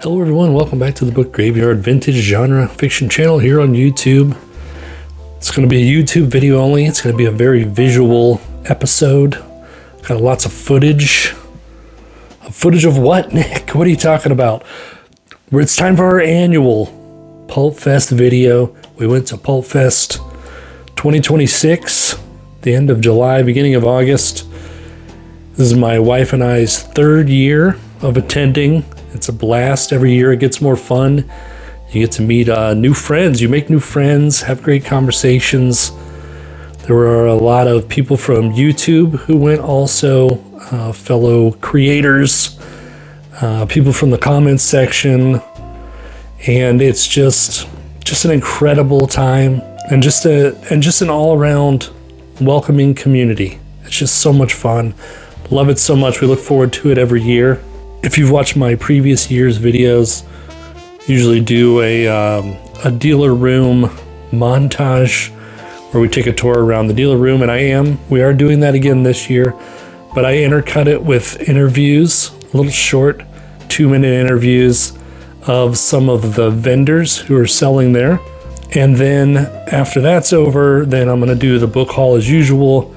Hello everyone, welcome back to the Book Graveyard Vintage Genre Fiction channel here on YouTube. It's going to be a YouTube video only. It's going to be a very visual episode. Got lots of footage. Footage of what, Nick? What are you talking about? It's time for our annual PulpFest video. We went to PulpFest 2026, the end of July, beginning of August. This is my wife and I's third year of attending. It's a blast. Every year it gets more fun. You get to meet new friends. You make new friends, have great conversations. There were a lot of people from YouTube who went also, fellow creators, people from the comments section. And it's just an incredible time and just an all-around welcoming community. It's just so much fun. Love it so much. We look forward to it every year. If you've watched my previous year's videos, usually do a dealer room montage where we take a tour around the dealer room, and we are doing that again this year, but I intercut it with interviews, little short 2-minute interviews of some of the vendors who are selling there. And then after that's over, then I'm going to do the book haul as usual.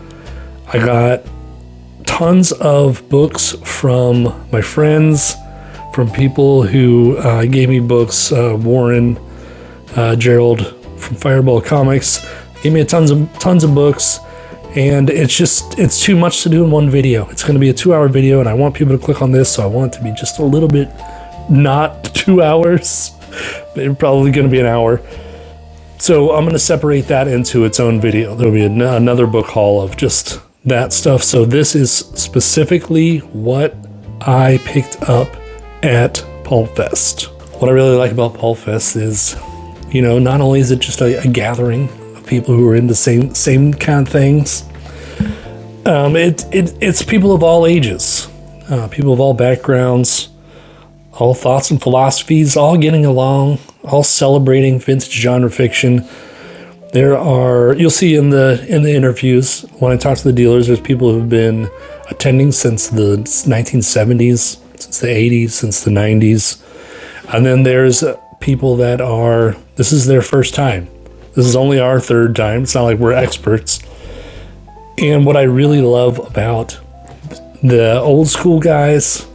I got tons of books from my friends, from people who gave me books. Warren, Gerald from Fireball Comics gave me tons of books, and it's too much to do in one video. It's going to be a 2-hour video, and I want people to click on this, so I want it to be just a little bit not 2 hours. They're probably going to be an hour. So I'm going to separate that into its own video. There'll be another book haul of just that stuff. So this is specifically what I picked up at PulpFest. What I really like about PulpFest is, not only is it just a gathering of people who are into same kind of things, it's people of all ages, people of all backgrounds, all thoughts and philosophies, all getting along, all celebrating vintage genre fiction. You'll see in the interviews when I talk to the dealers, there's people who've been attending since the 1970s, since the 80s, since the 90s. And then there's people this is their first time. This is only our third time. It's not like we're experts. And what I really love about the old school guys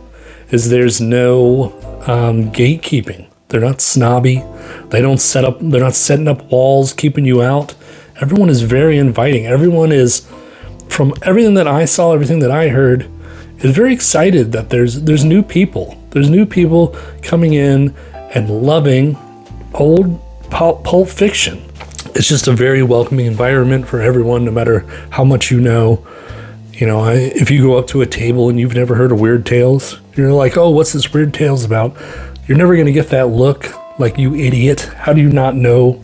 is there's no gatekeeping. They're not snobby. They're not setting up walls, keeping you out. Everyone is very inviting. Everyone is, from everything that I saw, everything that I heard, is very excited that there's new people. There's new people coming in and loving old pulp fiction. It's just a very welcoming environment for everyone, no matter how much you know. If you go up to a table and you've never heard of Weird Tales, you're like, oh, what's this Weird Tales about? You're never going to get that look like, you idiot. How do you not know?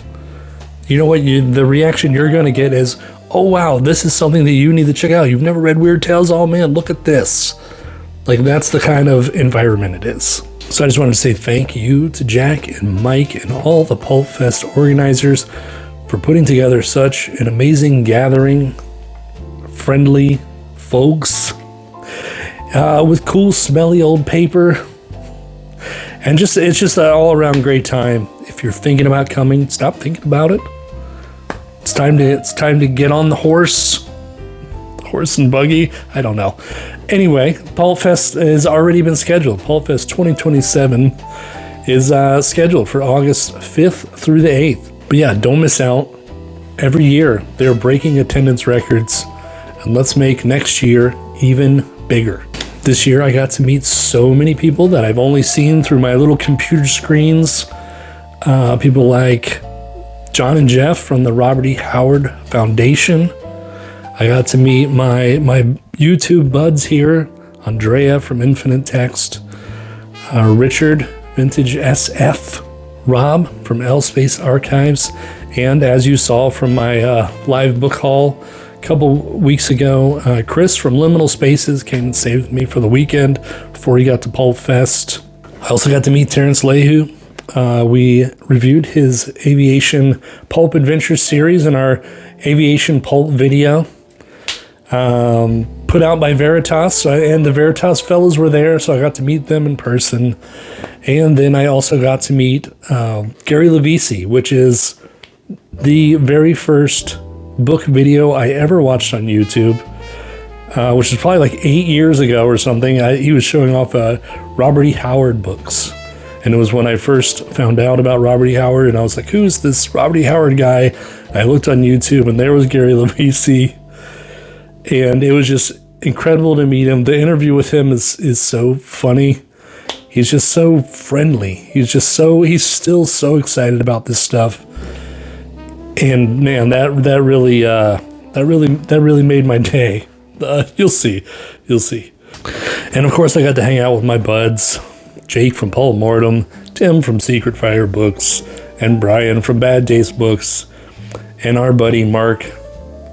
You know what? The reaction you're going to get is, oh, wow, this is something that you need to check out. You've never read Weird Tales? Oh, man, look at this. Like, that's the kind of environment it is. So I just wanted to say thank you to Jack and Mike and all the PulpFest organizers for putting together such an amazing gathering, friendly folks, with cool, smelly old paper. And it's just an all-around great time. If you're thinking about coming, stop thinking about it. It's time to get on the horse and buggy. I don't know. Anyway, PulpFest has already been scheduled. PulpFest 2027 is scheduled for August 5th through the 8th. But yeah, don't miss out. Every year, they're breaking attendance records. And let's make next year even bigger. This year, I got to meet so many people that I've only seen through my little computer screens. People like John and Jeff from the Robert E. Howard Foundation. I got to meet my YouTube buds here, Andrea from Infinite Text, Richard, Vintage SF, Rob from SpaceArchives, and as you saw from my live book haul a couple weeks ago, Chris from Liminal Spaces came and stayed with me for the weekend before he got to PulpFest. I also got to meet Terrance Leahy. We reviewed his Aviation Pulp Adventure series in our Aviation Pulp video. put out by Veritas, and the Veritas fellows were there, so I got to meet them in person. And then I also got to meet Gary Levisi, which is the very first book video I ever watched on YouTube, which is probably like 8 years ago or something. He was showing off Robert E. Howard books. And it was when I first found out about Robert E. Howard, and I was like, who's this Robert E. Howard guy? I looked on YouTube, and there was Gary Levisi. And it was just incredible to meet him. The interview with him is so funny. He's just so friendly. He's still so excited about this stuff. And man, that really made my day. You'll see. And of course, I got to hang out with my buds, Jake from Pulp Mortem, Tim from Secret Fire Books, and Brian from Bad Taste Books, and our buddy Mark,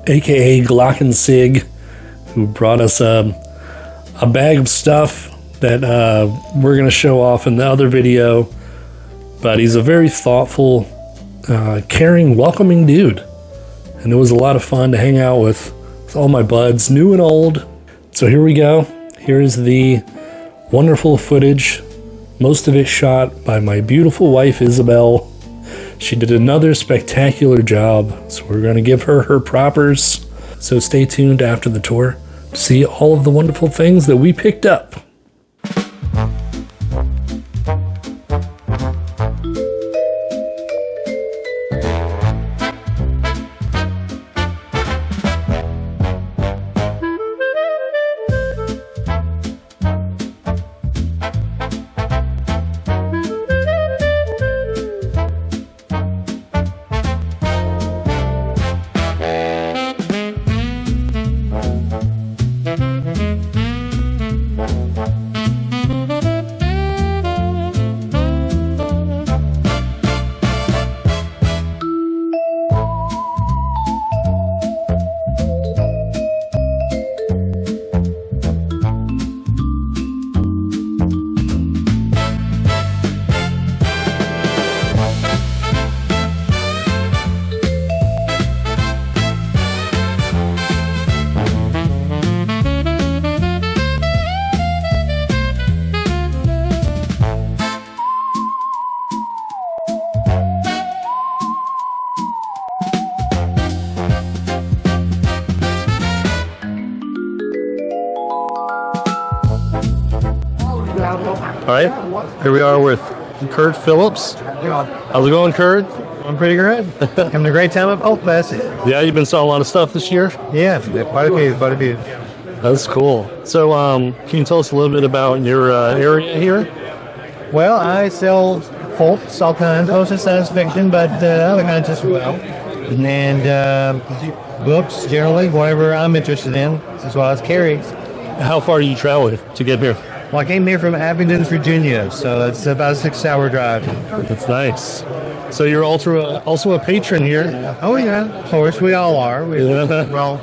aka Glockensig, who brought us a bag of stuff that we're going to show off in the other video. But he's a very thoughtful, caring, welcoming dude. And it was a lot of fun to hang out with all my buds, new and old. So here we go. Here's the wonderful footage. Most of it shot by my beautiful wife, Isabel. She did another spectacular job, so we're going to give her her propers. So stay tuned after the tour to see all of the wonderful things that we picked up. All right, here we are with Kurt Phillips. How's it going, Kurt? I'm pretty good. Having a great time at PulpFest. Yeah, you've been selling a lot of stuff this year? Yeah, quite a few. That's cool. So, can you tell us a little bit about your area here? Well, I sell pulps, all kinds, mostly science fiction, but other kinds as well. And books, generally, whatever I'm interested in, as well as carry. How far do you travel to get here? Well, I came here from Abingdon, Virginia, so it's about a 6-hour drive. That's nice. So you're also a patron here. Oh, yeah, of course, we all are. Well,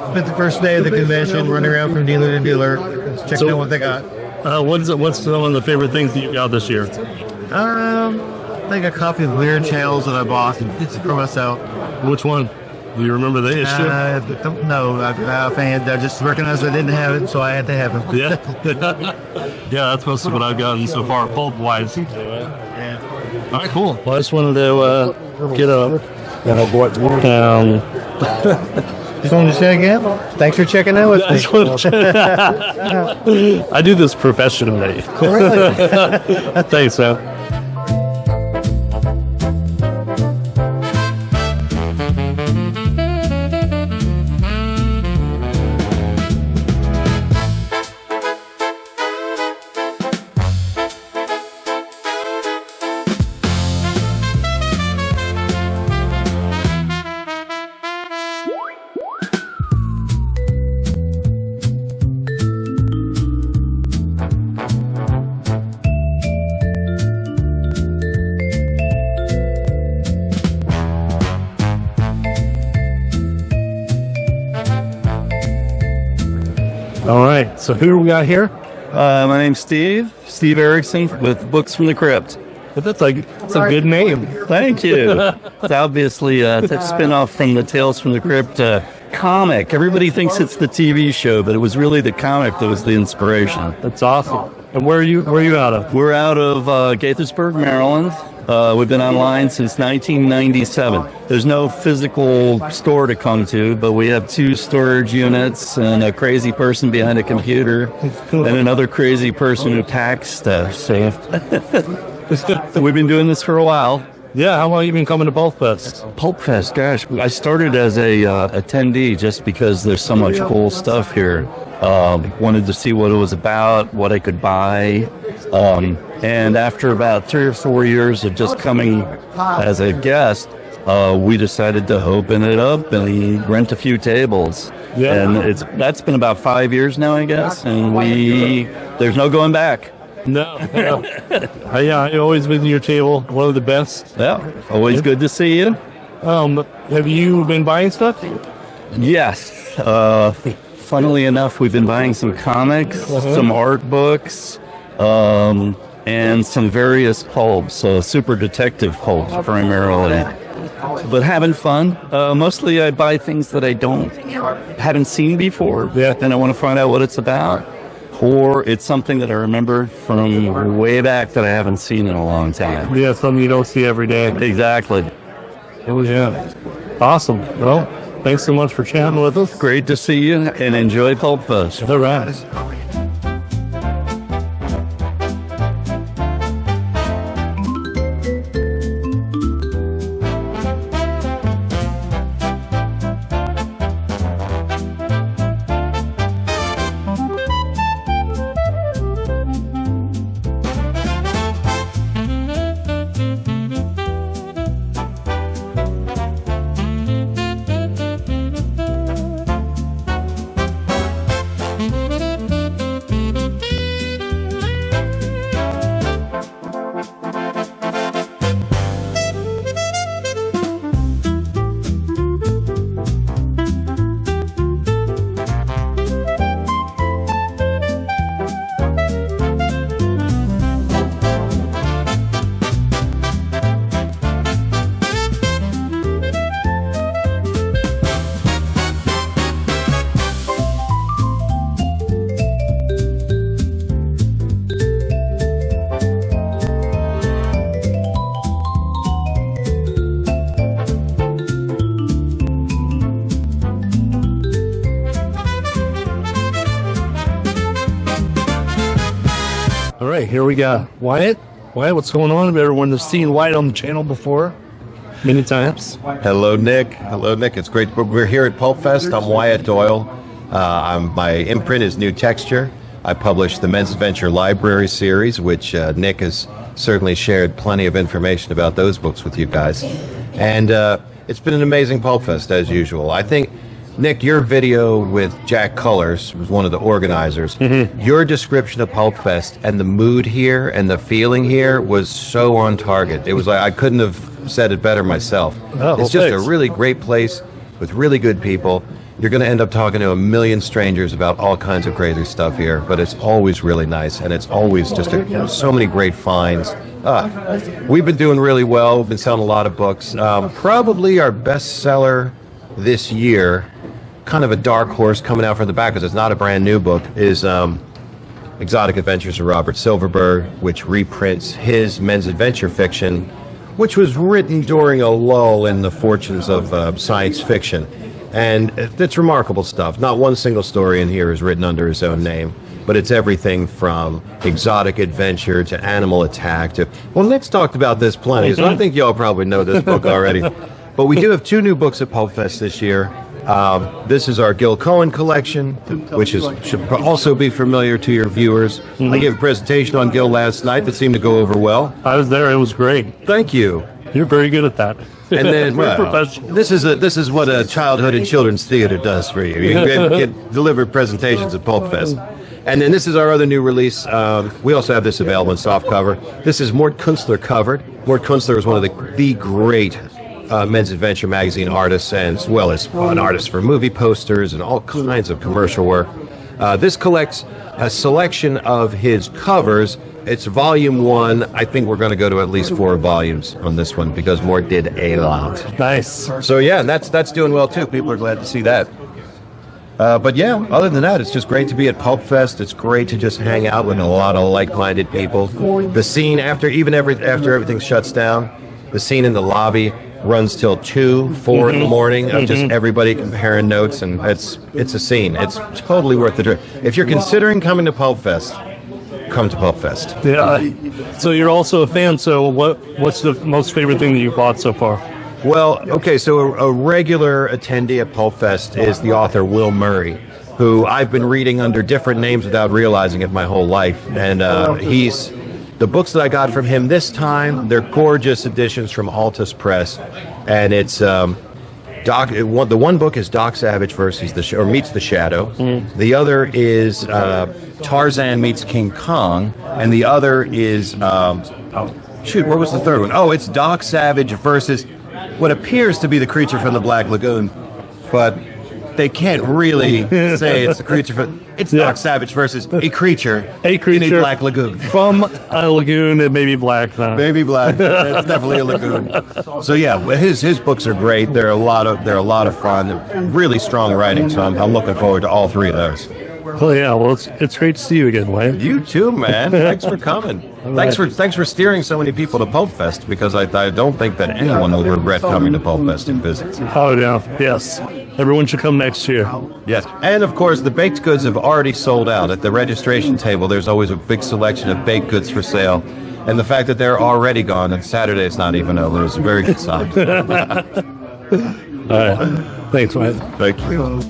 spent the first day of the convention running around from dealer to dealer, checking out what they got. What's some of the favorite things that you got this year? I think a copy of Weird Channels that I bought for myself. Which one? Do you remember the issue? No, I just recognized I didn't have it, so I had to have it. Yeah, yeah, that's most of what I've gotten so far, pulp-wise. Yeah. All right, cool. Well, I just wanted to get Just wanted to say again, thanks for checking out with me. I do this professionally. Really? Thanks, man. All right, so who do we got here? My name's Steve Erickson with Books from the Crypt. But that's a good name. Thank you. It's obviously a spin-off from the Tales from the Crypt comic. Everybody thinks it's the TV show, but it was really the comic that was the inspiration. That's awesome. And where are you out of? We're out of Gaithersburg, Maryland. We've been online since 1997. There's no physical store to come to, but we have 2 storage units and a crazy person behind a computer and another crazy person who packs stuff. So we've been doing this for a while. Yeah, how long have you been coming to PulpFest? PulpFest, gosh, I started as a attendee just because there's so much cool stuff here. Wanted to see what it was about, what I could buy. And after about 3 or 4 years of just coming as a guest, we decided to open it up and rent a few tables. Yeah. And that's been about 5 years now, I guess. And there's no going back. No. I always visit your table. One of the best. Yeah, always good to see you. Have you been buying stuff? Yes. Funnily enough, we've been buying some comics, some art books, and some various pulps, super detective pulps primarily. But having fun. Mostly I buy things that I haven't seen before. Yeah. And I want to find out what it's about. Or it's something that I remember from way back that I haven't seen in a long time. Yeah, something you don't see every day. Exactly. Oh, yeah. Awesome. Well, thanks so much for chatting with us. Great to see you and enjoy PulpFest. All right. All right, here we got Wyatt. Wyatt, what's going on? Everyone has seen Wyatt on the channel before, many times. Hello, Nick. Hello, Nick. It's great. We're here at PulpFest. I'm Wyatt Doyle. My imprint is New Texture. I published the Men's Adventure Library series, which Nick has certainly shared plenty of information about those books with you guys. And it's been an amazing PulpFest, as usual. I think, Nick, your video with Jack Cullers was one of the organizers. Your description of PulpFest and the mood here and the feeling here was so on target. It was like I couldn't have said it better myself. It's just a really great place with really good people. You're going to end up talking to a million strangers about all kinds of crazy stuff here, but it's always really nice, and it's always just so many great finds. We've been doing really well. We've been selling a lot of books. Probably our best seller this year, kind of a dark horse coming out from the back because it's not a brand new book, is Exotic Adventures of Robert Silverberg, which reprints his men's adventure fiction, which was written during a lull in the fortunes of science fiction. And it's remarkable stuff. Not one single story in here is written under his own name, but it's everything from exotic adventure to animal attack to... Well, Nick's talked about this plenty, so I think y'all probably know this book already. But we do have 2 new books at PulpFest this year. This is our Gil Cohen collection, which should also be familiar to your viewers. I gave a presentation on Gil last night that seemed to go over well. I was there. It was great. Thank you. You're very good at that. And then Very professional. this is what a childhood and children's theater does for you. You get delivered presentations at PulpFest. And then this is our other new release. We also have this available in softcover. This is Mort Kunstler covered. Mort Kunstler is one of the great men's adventure magazine artists, and as well as an artist for movie posters and all kinds of commercial work. This collects a selection of his covers. It's volume 1. I think we're going to go to at least 4 volumes on this one because Mort did a lot. Nice. So yeah, that's doing well too. People are glad to see that. But yeah, other than that, it's just great to be at PulpFest. It's great to just hang out with a lot of like-minded people. The scene after everything shuts down, the scene in the lobby runs till 2, 4 in the morning of just everybody comparing notes, and it's a scene. It's totally worth the trip. If you're considering coming to PulpFest, come to PulpFest. Yeah. So you're also a fan. So what's the most favorite thing that you've bought so far? Well, okay, so a regular attendee at PulpFest is the author Will Murray, who I've been reading under different names without realizing it my whole life. And the books that I got from him this time, they're gorgeous editions from Altus Press. And it's the one book is Doc Savage versus meets the Shadow. The other is Tarzan meets King Kong, and the other is what was the third one? Oh, it's Doc Savage versus what appears to be the creature from the Black Lagoon, but they can't really say it's the creature from. It's Doc Savage versus a creature in a Black Lagoon. From a lagoon that may be black. Maybe black. It's definitely a lagoon. So yeah, his books are great. They're a lot of fun. Really strong writing. So I'm looking forward to all three of those. Oh yeah, well it's great to see you again, Wayne. You too, man. Thanks for coming. Thanks for steering so many people to PulpFest, because I don't think that anyone will regret coming to PulpFest and visit. Oh yeah, yes. Everyone should come next year. Yes, and of course the baked goods have already sold out. At the registration table, there's always a big selection of baked goods for sale, and the fact that they're already gone and Saturday's not even over is a very good sign. All right, thanks, Wayne. Thank you.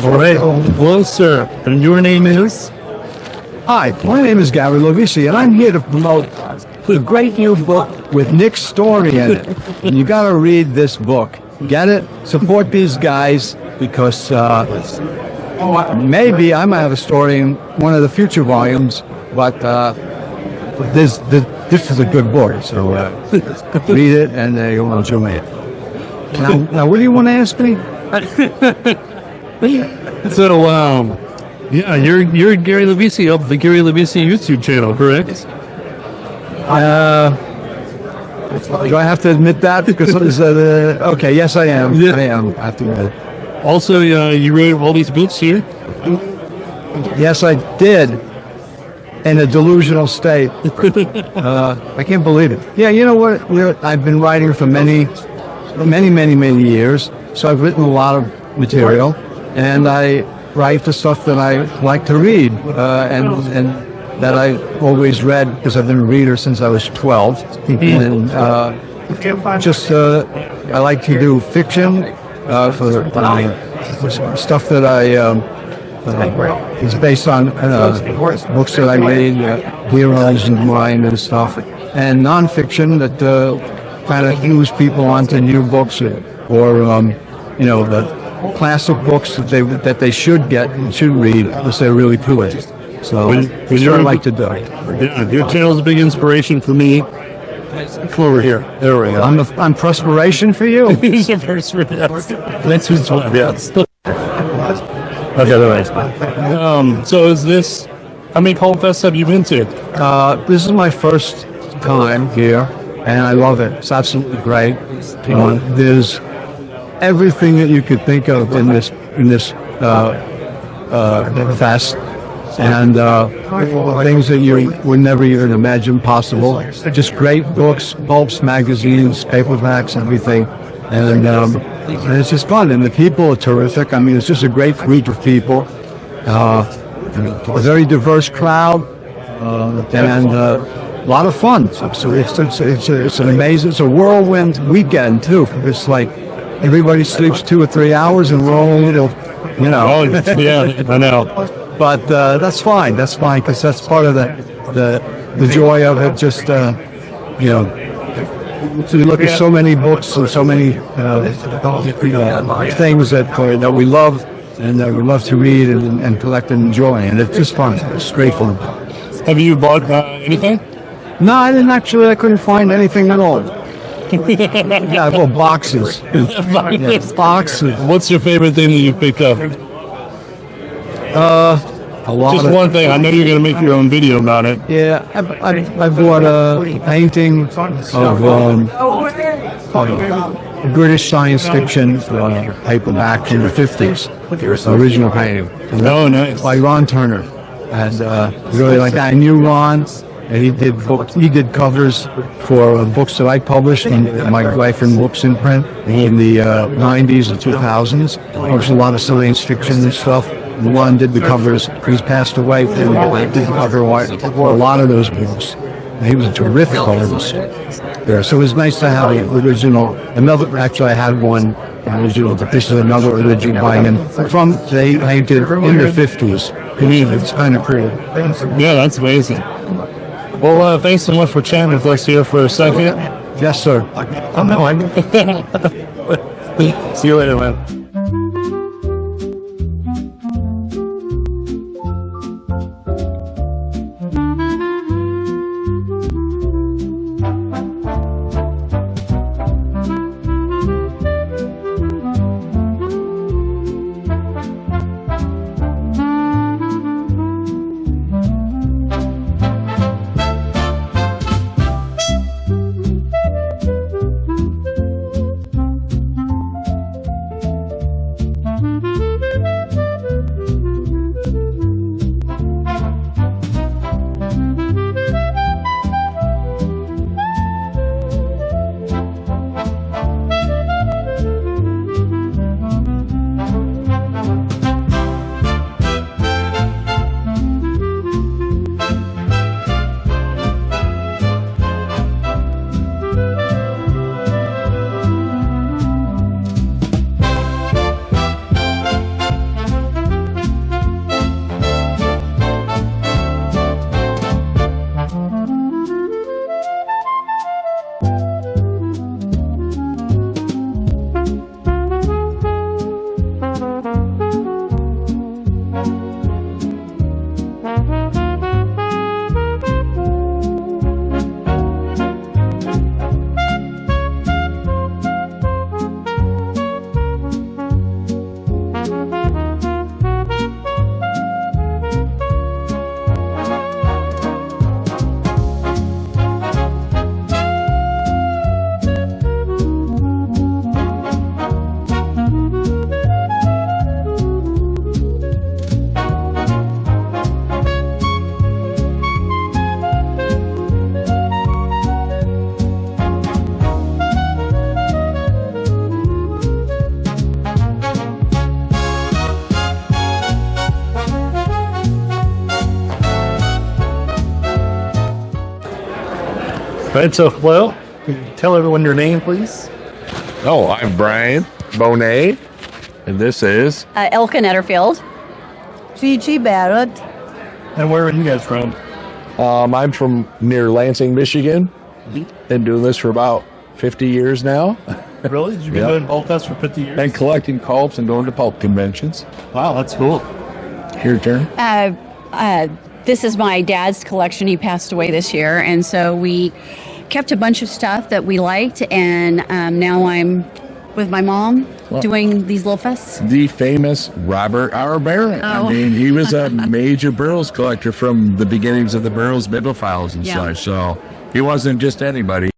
All right. Hello, sir. And your name is? Hi, my name is Gary Lovisi, and I'm here to promote a great new book with Nick's story in it. And you got to read this book. Get it? Support these guys, because maybe I might have a story in one of the future volumes, but this is a good book, so read it and you'll enjoy it. Now, what do you want to ask me? So, yeah, you're Gary Lovisi of the Gary Lovisi YouTube channel, correct? Do I have to admit that? Because okay, yes, I am. Yeah. I am. I have to admit it. Also, you wrote all these books here? Yes, I did. In a delusional state. I can't believe it. Yeah, you know what? I've been writing for many years. So I've written a lot of material. And I write the stuff that I like to read, and that I always read because I've been a reader since I was 12. And I like to do fiction for stuff that is based on books that I read, heroes of mine and stuff, and nonfiction that kind of moves people onto new books or the classic books that they should get and should read because they're really cool. So that's what I like to do. Yeah, your channel's a big inspiration for me. Come over here. There we go. I'm perspiration for you. He's a perspiration. That's who's one. Yes. Okay, so is this? How many PulpFests have you been to? This is my first time here, and I love it. It's absolutely great. There's everything that you could think of in this fest, and things that you would never even imagine possible. Just great books, pulps, magazines, paperbacks, everything, and it's just fun. And the people are terrific. I mean, it's just a great group of people, a very diverse crowd, and a lot of fun. So it's an amazing, it's a whirlwind weekend too. It's like everybody sleeps 2 or 3 hours, and we're all a little, Oh, yeah, I know. But that's fine. That's fine because that's part of the joy of it. Just to look at so many books and so many things that we love and that we love to read and collect and enjoy, and it's just fun. It's great fun. Have you bought anything? No, I didn't actually. I couldn't find anything at all. Yeah, well, boxes. Yeah, boxes. What's your favorite thing that you picked up? A lot Just of, one thing. I know you're going to make your own video about it. Yeah, I bought a painting of British science fiction paperback from the 50s. Original painting. Oh, nice. By Ron Turner. And really like that. I knew Ron, and he did covers for books that I published in my Life in Books in print in the 90s and 2000s. Published a lot of science fiction and stuff. Ron did the covers. He's passed away. He did the cover for a lot of those books. He was a terrific colorist there. So it was nice to have an original. Actually, I had one original, but this is another original by him from they painted in the 50s. It's kind of pretty. Yeah, that's amazing. Well, thanks so much for chatting with us here for a second. Yes, sir. See you later, man. Right, so, well, tell everyone your name, please. Oh, I'm Brian Bonet, and this is Elka Netterfield. Gigi Barrett. And where are you guys from? I'm from near Lansing, Michigan. Been doing this for about 50 years now. Really? You've been doing PulpFest for 50 years? And collecting pulps and going to pulp conventions. Wow, that's cool. Your turn. This is my dad's collection. He passed away this year, and so we kept a bunch of stuff that we liked, and now I'm with my mom doing these little fests. The famous Robert R. Barrett. Oh. I mean, he was a major Burroughs collector from the beginnings of the Burroughs Bibliophiles and such. So he wasn't just anybody.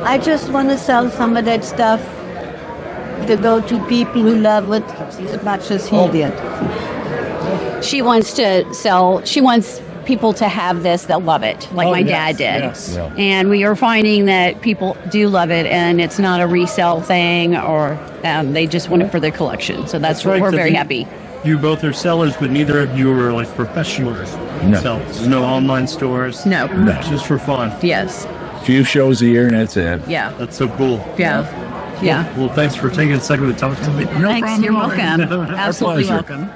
I just want to sell some of that stuff to go to people who love it as much as he did. She wants people to have this that love it, like my dad did. Yes. And we are finding that people do love it, and it's not a resale thing, or they just want it for their collection. So that's right, we're so very happy. You both are sellers, but neither of you are like professionals. So there's no online stores. No. Just for fun. Yes. Few shows a year and that's it. Yeah. That's so cool. Yeah. Yeah. Well, thanks for taking a second to talk to me. Thanks. You're welcome. Absolutely pleasure. welcome.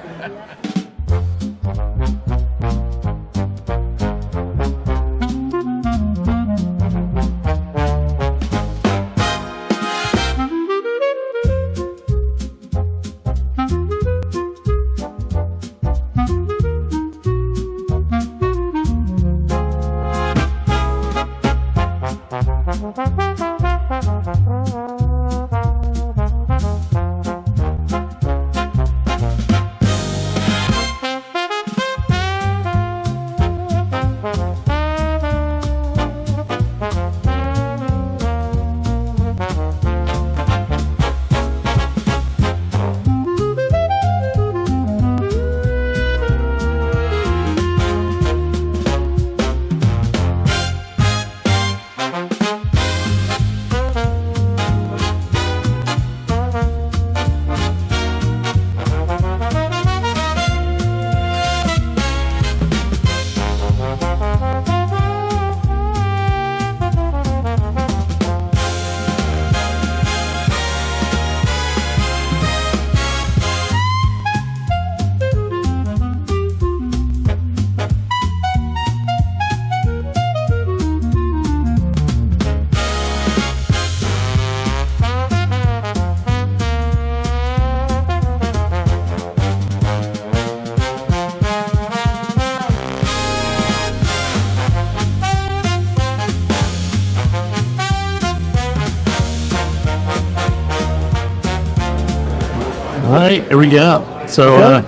All right, here we go. So,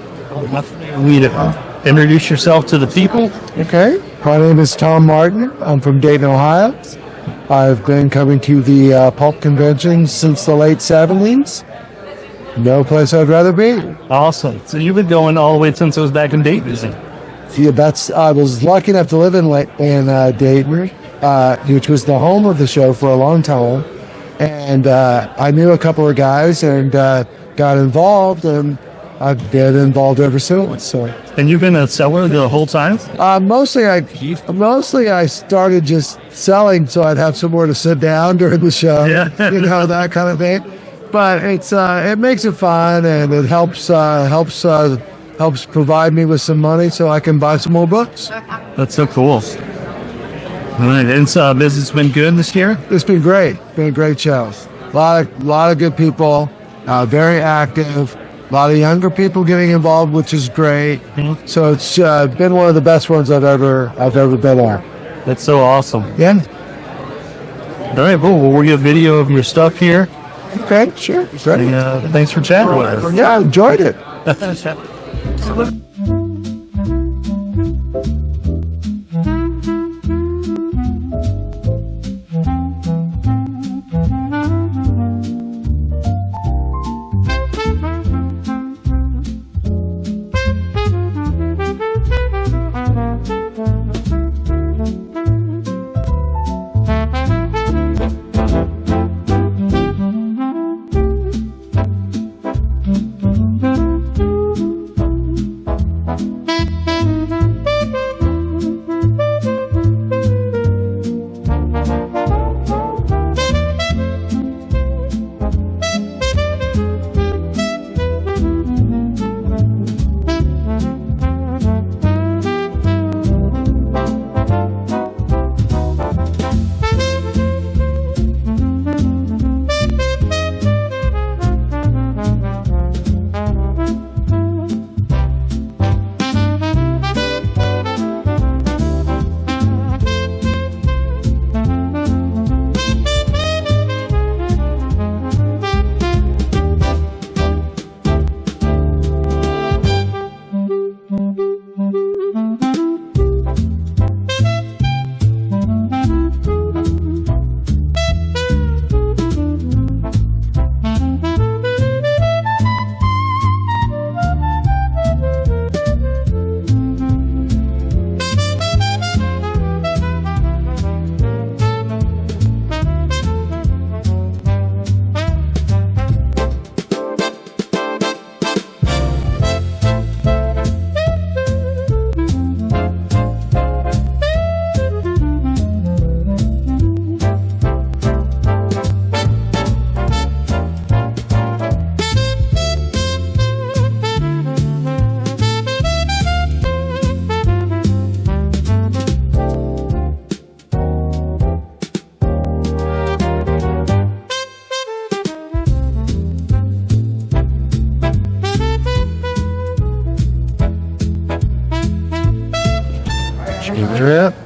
you need to introduce yourself to the people. Okay, my name is Tom Martin. I'm from Dayton, Ohio. I've been coming to the Pulp convention since the late 70s. No place I'd rather be. Awesome. So you've been going all the way since I was back in Dayton. Yeah, I was lucky enough to live in Dayton, which was the home of the show for a long time. And I knew a couple of guys and got involved, and I've been involved ever since. So. And you've been a seller the whole time? Mostly I started just selling so I'd have somewhere to sit down during the show, that kind of thing. But it makes it fun, and it helps provide me with some money so I can buy some more books. That's so cool. All right, and business been good this year? It's been great. Been a great show. A lot of good people, very active. A lot of younger people getting involved, which is great. So it's been one of the best ones I've ever been on. That's so awesome. Yeah. All right, cool. Well, we'll get a video of your stuff here. Okay, sure. Great. And, thanks for chatting with us. Yeah, I enjoyed it.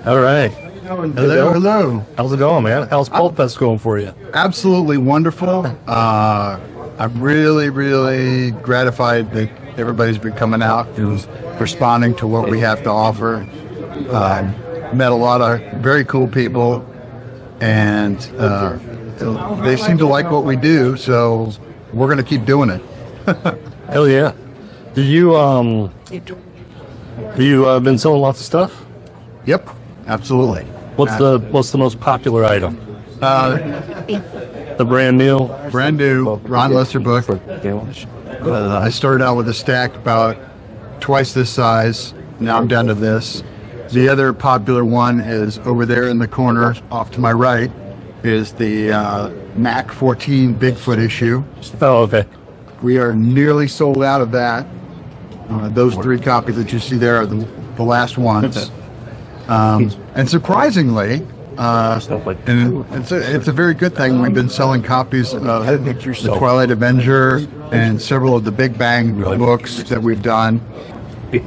All right. Hello. How's it going, man? How's PulpFest going for you? Absolutely wonderful. I'm really gratified that everybody's been coming out and responding to what we have to offer. Met a lot of very cool people, and they seem to like what we do, so we're going to keep doing it. Hell yeah. Do you been selling lots of stuff? Yep, absolutely. What's the most popular item? The brand new Ron Lesser book. I started out with a stack about twice this size. Now I'm down to this. The other popular one is over there in the corner off to my right is the Mac 14 Bigfoot issue. Oh, okay. We are nearly sold out of that. Those 3 copies that you see there are the last ones. And surprisingly, and it's a very good thing, we've been selling copies of The Twilight Avenger and several of the Big Bang books that we've done,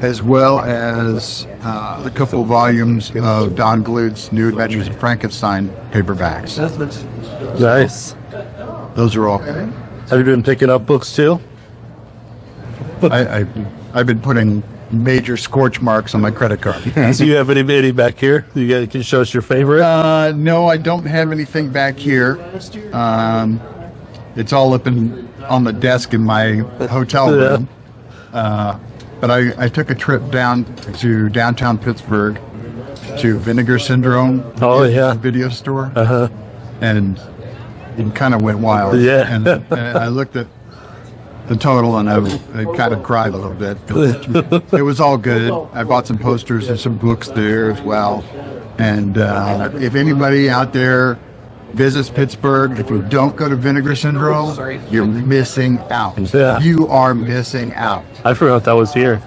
as well as a couple of volumes of Don Bluth's New Adventures of Frankenstein paperbacks. Nice. Those are all. Have you been picking up books too? I've been putting major scorch marks on my credit card. Do you have any back here? You guys can show us your favorite? No, I don't have anything back here. It's all up on the desk in my hotel room. But I took a trip down to downtown Pittsburgh to Vinegar Syndrome video store. And it kind of went wild. Yeah. And I looked at the total and I kind of cried a little bit. It was all good. I bought some posters and some books there as well. And if anybody out there visits Pittsburgh, if you don't go to Vinegar Syndrome, you're missing out. Yeah. You are missing out. I forgot that was here.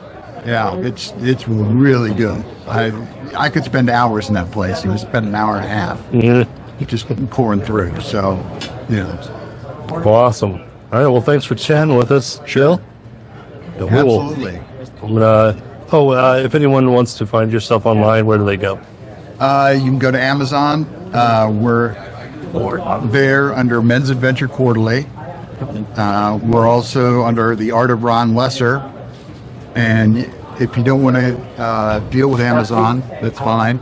Yeah, it's really good. I could spend hours in that place. You would spend an hour and a half just pouring through. So, Well, awesome. All right, well, thanks for chatting with us, Jill. Cool. Absolutely. If anyone wants to find your stuff online, where do they go? You can go to Amazon. We're there under Men's Adventure Quarterly. We're also under The Art of Ron Lesser. And if you don't want to deal with Amazon, that's fine.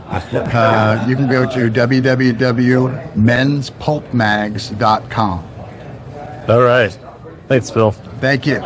You can go to www.menspulpmags.com. All right. Thanks, Phil. Thank you.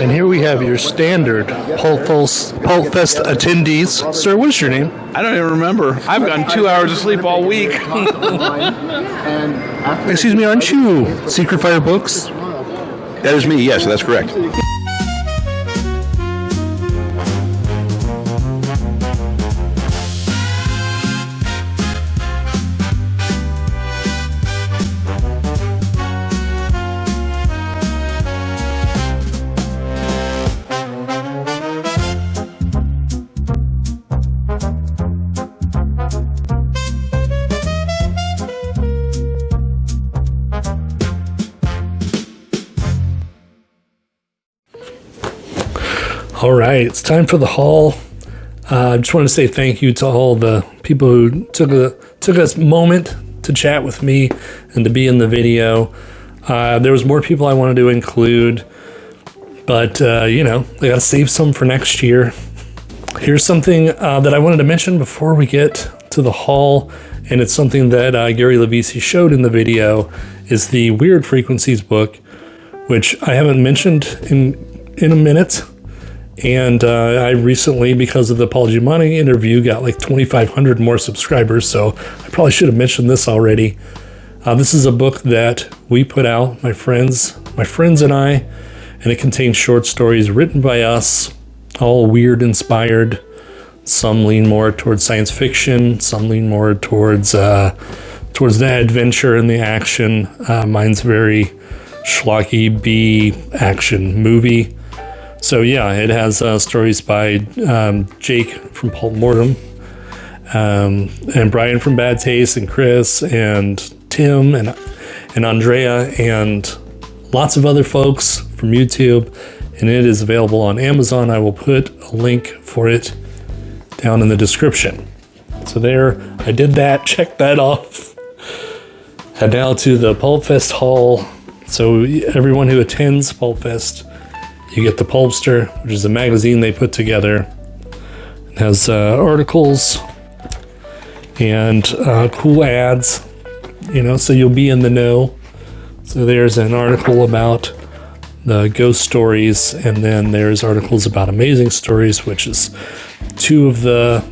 And here we have your standard PulpFest attendees. Sir, what is your name? I don't even remember. I've gotten 2 hours of sleep all week. Excuse me, aren't you Secret Fire Books? That is me, yes, that's correct. All right, it's time for the haul. I just want to say thank you to all the people who took a moment to chat with me and to be in the video. There was more people I wanted to include, but I got to save some for next year. Here's something that I wanted to mention before we get to the haul, and it's something that Gary Levisi showed in the video, is the Weird Frequencies book, which I haven't mentioned in a minute. And I recently, because of the Paul Giamatti interview, got like 2,500 more subscribers, so I probably should have mentioned this already. This is a book that we put out, my friends and I, and it contains short stories written by us, all weird inspired. Some lean more towards science fiction, some lean more towards the adventure and the action. Mine's very schlocky B action movie. So yeah, it has stories by Jake from Pulp Mortem, and Brian from Bad Taste, and Chris, and Tim, and Andrea, and lots of other folks from YouTube, and it is available on Amazon. I will put a link for it down in the description. So there, I did that, checked that off. Head now to the PulpFest haul. So everyone who attends PulpFest, you get the Pulpster, which is a magazine they put together. It has articles and cool ads, so you'll be in the know. So there's an article about the ghost stories, and then there's articles about amazing stories, which is two of the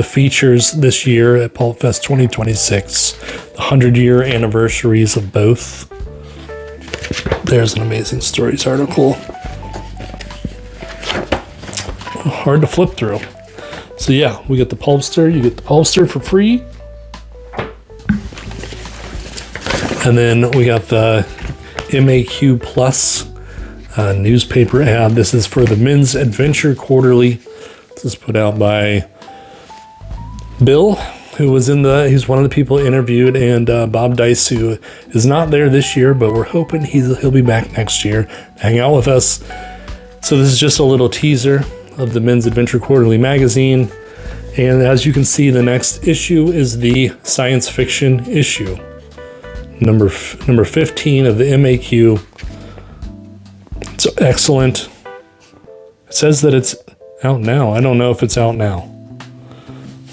features this year at PulpFest 2026, the 100-year anniversaries of both. There's an amazing stories article. Hard to flip through. So yeah, we get the Pulpster. You get the Pulpster for free. And then we got the MAQ Plus newspaper ad. This is for the Men's Adventure Quarterly. This is put out by Bill, who was he's one of the people interviewed, and Bob Dice, who is not there this year, but we're hoping he'll be back next year, hang out with us. So this is just a little teaser of the Men's Adventure Quarterly magazine. And as you can see, the next issue is the science fiction issue. Number 15 of the MAQ. It's excellent. It says that it's out now. I don't know if it's out now.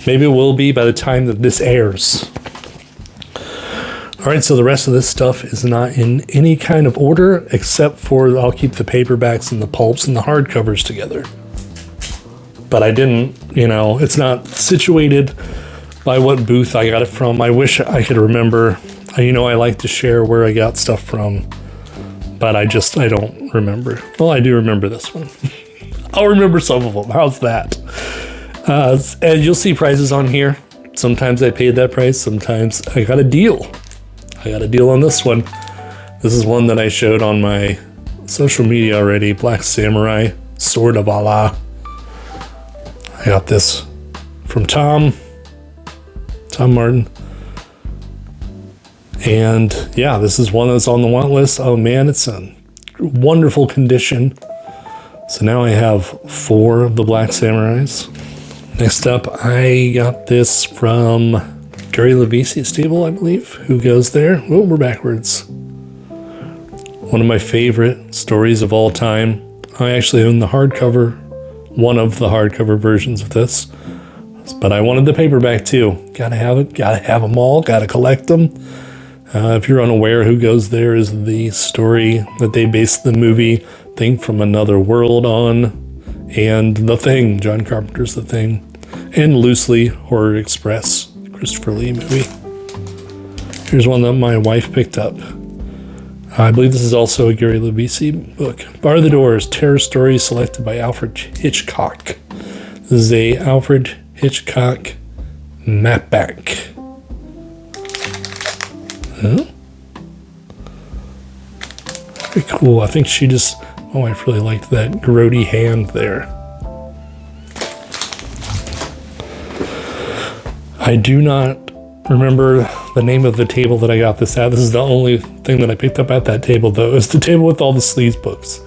Maybe it will be by the time that this airs. All right, so the rest of this stuff is not in any kind of order, except for I'll keep the paperbacks and the pulps and the hardcovers together. But I didn't, it's not situated by what booth I got it from. I wish I could remember. I like to share where I got stuff from, but I don't remember. Well, I do remember this one. I'll remember some of them. How's that? And you'll see prices on here. Sometimes I paid that price. Sometimes I got a deal. I got a deal on this one. This is one that I showed on my social media already. Black Samurai, Sword of Allah. I got this from Tom Martin. And yeah, this is one that's on the want list. Oh man, it's in wonderful condition. So now I have 4 of the Black Samurais. Next up, I got this from Gary Levisi's table, I believe. Who goes there? Oh, we're backwards. One of my favorite stories of all time. I actually own the hardcover, one of the hardcover versions of this. But I wanted the paperback too. Gotta have it, gotta have them all, gotta collect them. If you're unaware, Who Goes There is the story that they based the movie Thing from Another World on, and The Thing, John Carpenter's The Thing, and loosely Horror Express, Christopher Lee movie. Here's one that my wife picked up. I believe this is also a Gary Levisi book. Bar the Doors, Terror Stories, selected by Alfred Hitchcock. This is a Alfred Hitchcock mapback. Huh? Very cool. I think my wife really liked that grody hand there. I do not remember the name of the table that I got this at. This is the only thing that I picked up at that table, though. It's the table with all the sleaze books.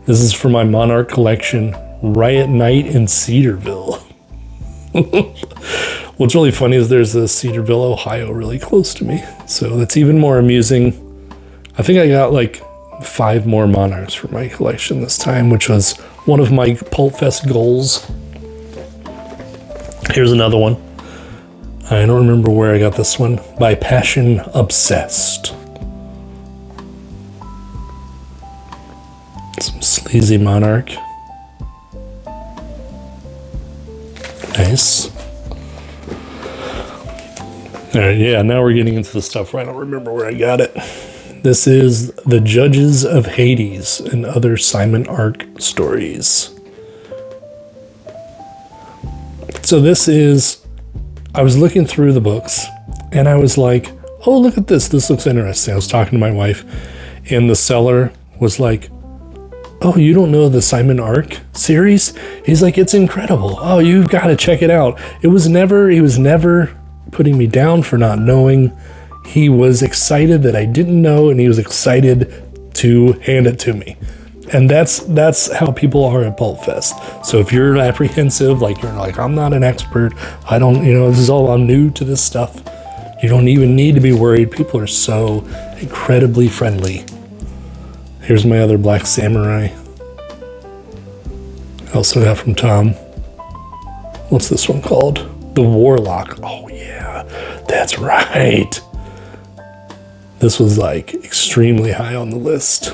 This is for my Monarch collection, Riot Night in Cedarville. What's really funny is there's a Cedarville, Ohio really close to me. So that's even more amusing. I think I got like 5 more Monarchs for my collection this time, which was one of my PulpFest goals. Here's another one. I don't remember where I got this one. By Passion Obsessed. Some sleazy Monarch. Nice. All right, yeah, now we're getting into the stuff where I don't remember where I got it. This is The Judges of Hades and Other Simon Ark Stories. So this is, I was looking through the books and I was like, oh, look at this. This looks interesting. I was talking to my wife and the seller was like, oh, you don't know the Simon Ark series? He's like, it's incredible. Oh, you've got to check it out. He was never putting me down for not knowing. He was excited that I didn't know, and he was excited to hand it to me. And that's how people are at PulpFest. So if you're apprehensive, you're like, I'm not an expert, I don't, this is all, I'm new to this stuff, you don't even need to be worried. People are so incredibly friendly. Here's my other Black Samurai. I also got from Tom. What's this one called? The Warlock. Oh yeah, that's right. This was extremely high on the list.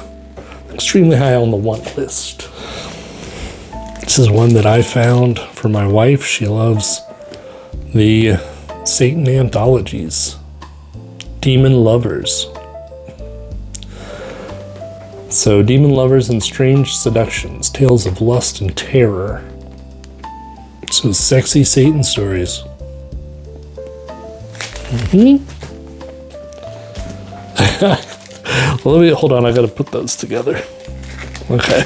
extremely high on the want list. This is one that I found for my wife. She loves the Satan anthologies. Demon Lovers. So, Demon Lovers and Strange Seductions, Tales of Lust and Terror. So, sexy Satan stories. Well, hold on, I gotta put those together. Okay.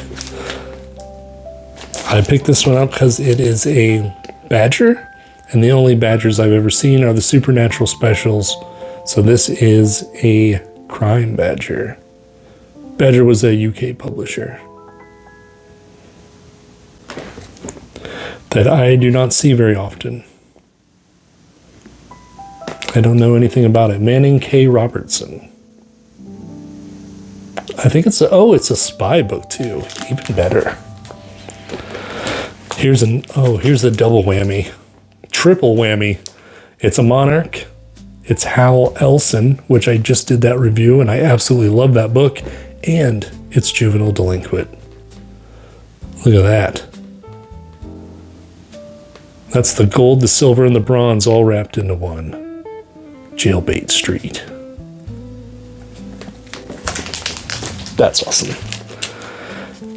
I picked this one up because it is a badger, and the only badgers I've ever seen are the Supernatural specials. So this is a crime badger. Badger was a UK publisher that I do not see very often. I don't know anything about it. Manning K. Robertson. I think it's a spy book too. Even better. Here's a double whammy. Triple whammy. It's a Monarch. It's Hal Elson, which I just did that review, and I absolutely love that book. And it's Juvenile Delinquent. Look at that. That's the gold, the silver, and the bronze all wrapped into one. Jailbait Street. That's awesome.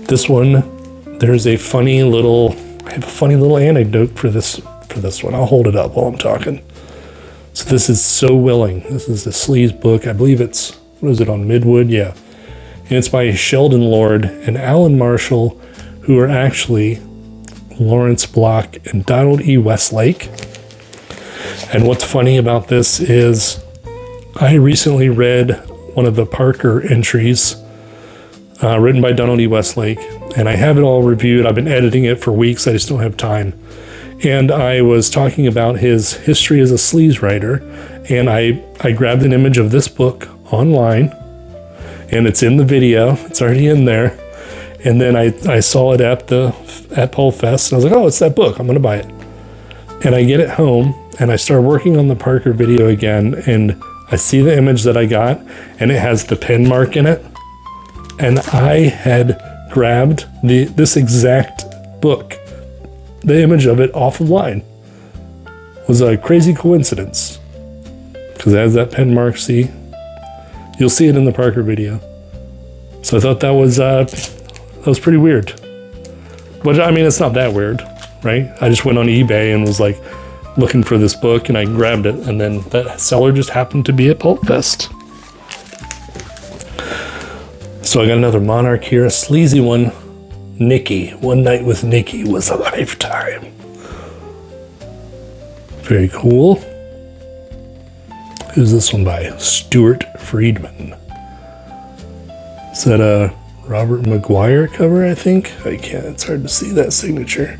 This one, there's a funny little, I have a funny little anecdote for this one. I'll hold it up while I'm talking. So this is So Willing. This is the Sleaze book. I believe it's, what is it, on Midwood? Yeah. And it's by Sheldon Lord and Alan Marshall, who are actually Lawrence Block and Donald E. Westlake. And what's funny about this is I recently read one of the Parker entries written by Donald E. Westlake, and I have it all reviewed. I've been editing it for weeks. I just don't have time. And I was talking about his history as a sleaze writer, and I grabbed an image of this book online, and it's in the video. It's already in there. And then I saw it at PulpFest, and I was like, oh, it's that book. I'm going to buy it. And I get it home, and I start working on the Parker video again, and I see the image that I got, and it has the pen mark in it. And I had grabbed this exact book, the image of it offline. It was a crazy coincidence, because it has that pen mark. See, you'll see it in the Parker video. So I thought that was pretty weird. But I mean, it's not that weird, right? I just went on eBay and was like looking for this book, and I grabbed it, and then that seller just happened to be at PulpFest. So I got another Monarch here, a sleazy one. Nikki. One Night with Nikki was a lifetime. Very cool. Who's this one by? Stuart Friedman. Is that a Robert McGuire cover, I think? I can't, it's hard to see that signature.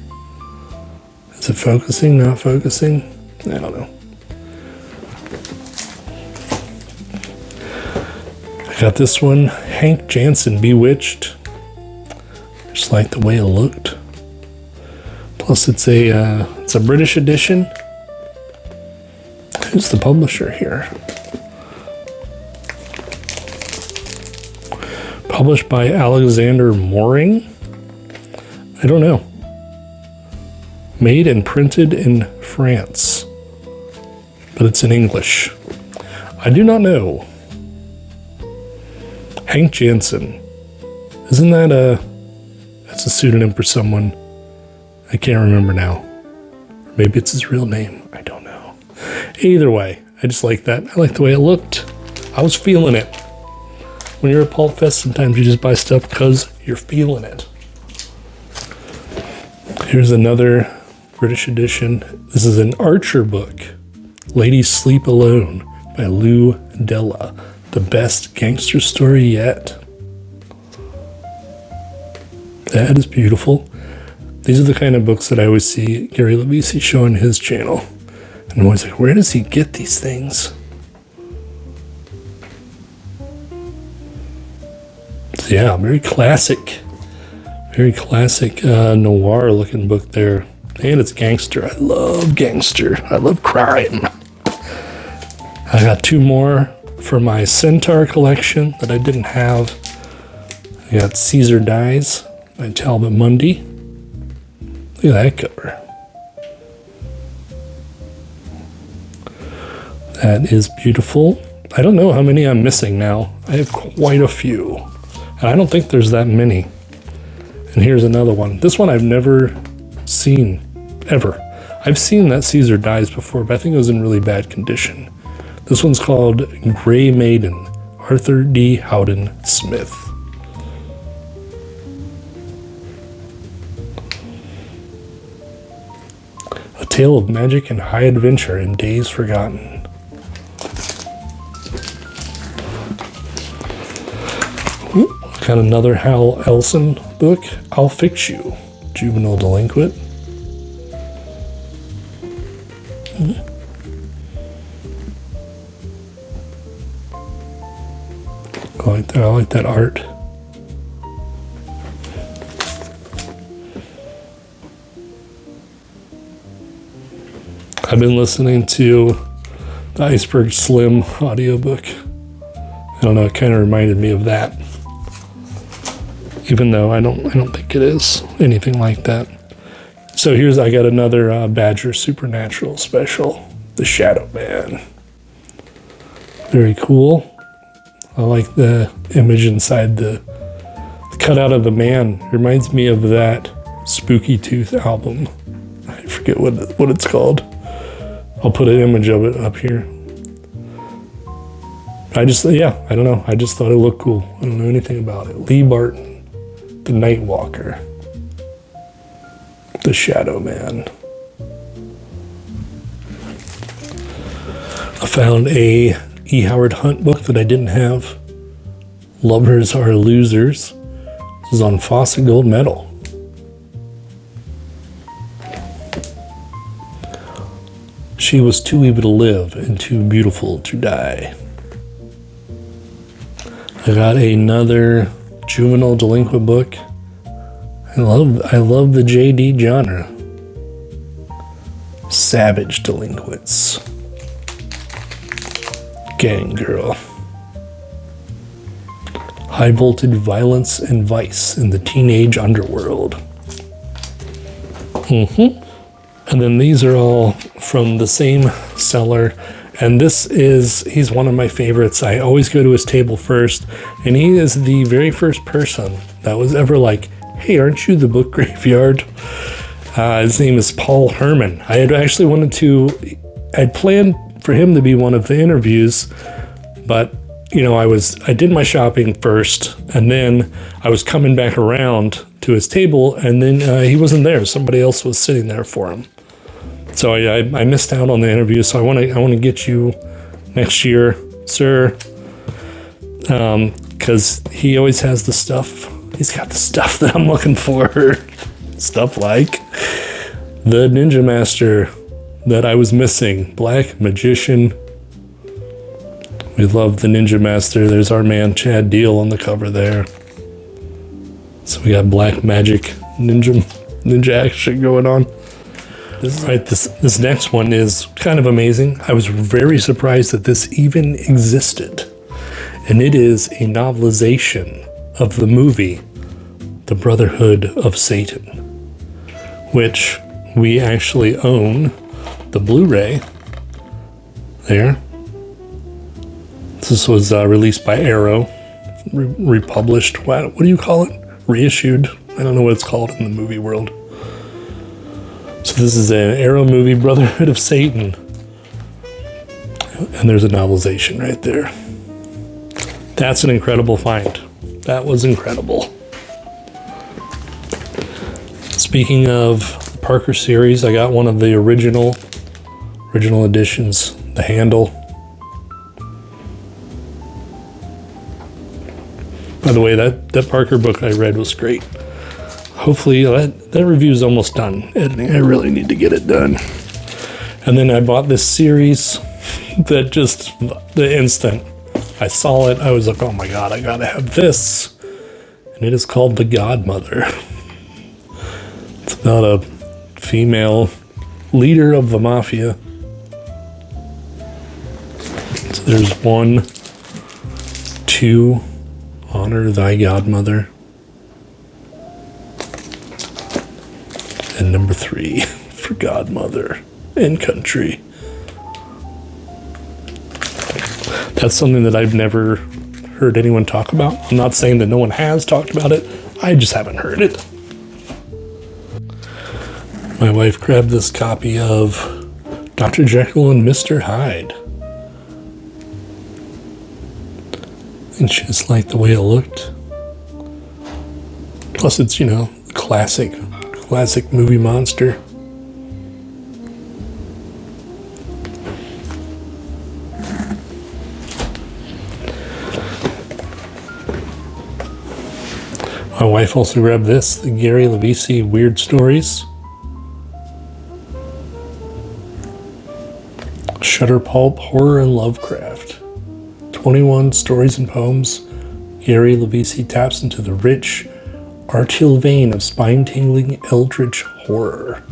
Is it focusing, not focusing? I don't know. I got this one, Hank Jansen, Bewitched. Just like the way it looked. Plus it's a British edition. Who's the publisher here? Published by Alexander Mooring? I don't know. Made and printed in France. But it's in English. I do not know. Hank Jansen. Isn't that that's a pseudonym for someone? I can't remember now. Or maybe it's his real name. I don't know. Either way, I just like that. I like the way it looked. I was feeling it. When you're at PulpFest, sometimes you just buy stuff because you're feeling it. Here's another British edition. This is an Archer book. Ladies Sleep Alone by Lou Della. The best gangster story yet. That is beautiful. These are the kind of books that I always see Gary Levisi show on his channel. And I'm always like, where does he get these things? So yeah, very classic noir looking book there. And it's gangster. I love gangster. I love crime. I got two more for my Centaur collection that I didn't have. We got Caesar Dies by Talbot Mundy. Look at that cover. That is beautiful. I don't know how many I'm missing now. I have quite a few. And I don't think there's that many. And here's another one. This one I've never seen, ever. I've seen that Caesar Dies before, but I think it was in really bad condition. This one's called Grey Maiden, Arthur D. Howden Smith. A tale of magic and high adventure in days forgotten. Ooh, got another Hal Elson book, I'll Fix You, Juvenile Delinquent. I like that art. I've been listening to the Iceberg Slim audiobook. I don't know, it kind of reminded me of that. Even though I don't think it is anything like that. So I got another Badger Supernatural special, The Shadow Man. Very cool. I like the image inside the cutout of the man. Reminds me of that Spooky Tooth album. I forget what it's called. I'll put an image of it up here. I don't know. I just thought it looked cool. I don't know anything about it. Lee Barton, The Nightwalker, The Shadow Man. I found a E. Howard Hunt book that I didn't have. Lovers Are Losers. This is on Fawcett Gold Medal. She was too evil to live and too beautiful to die. I got another juvenile delinquent book. I love the JD genre. Savage Delinquents. Gang Girl. High voltage violence and vice in the teenage underworld. And then these are all from the same seller. And he's one of my favorites. I always go to his table first. And he is the very first person that was ever like, hey, aren't you the book graveyard? His name is Paul Herman. I had actually I'd planned for him to be one of the interviews, but I did my shopping first, and then I was coming back around to his table, and then he wasn't there. Somebody else was sitting there for him. So I missed out on the interview. So I want to get you next year, sir, because he always has the stuff. He's got the stuff that I'm looking for. Stuff like the Ninja Master that I was missing, Black Magician. We love the Ninja Master. There's our man Chad Deal on the cover there. So we got black magic ninja action going on. This next one is kind of amazing. I was very surprised that this even existed. And it is a novelization of the movie The Brotherhood of Satan, which we actually own the Blu-ray there. This was released by Arrow, republished. What do you call it? Reissued? I don't know what it's called in the movie world. So this is an Arrow movie, Brotherhood of Satan. And there's a novelization right there. That's an incredible find. That was incredible. Speaking of the Parker series, I got one of the original editions, the Handle. By the way, that Parker book I read was great. Hopefully that review is almost done. Editing, I really need to get it done. And then I bought this series that just the instant I saw it, I was like, oh my God, I gotta have this. And it is called The Godmother. It's about a female leader of the mafia. So there's 1, 2, honor thy godmother. And number 3 for Godmother and Country. That's something that I've never heard anyone talk about. I'm not saying that no one has talked about it. I just haven't heard it. My wife grabbed this copy of Dr. Jekyll and Mr. Hyde. And she just liked the way it looked. Plus it's, you know, classic movie monster. My wife also grabbed this, the Gary Levisi Weird Stories. Shutter Pulp, Horror and Lovecraft. 21 stories and poems. Gary Levisi taps into the rich, arterial vein of spine-tingling eldritch horror.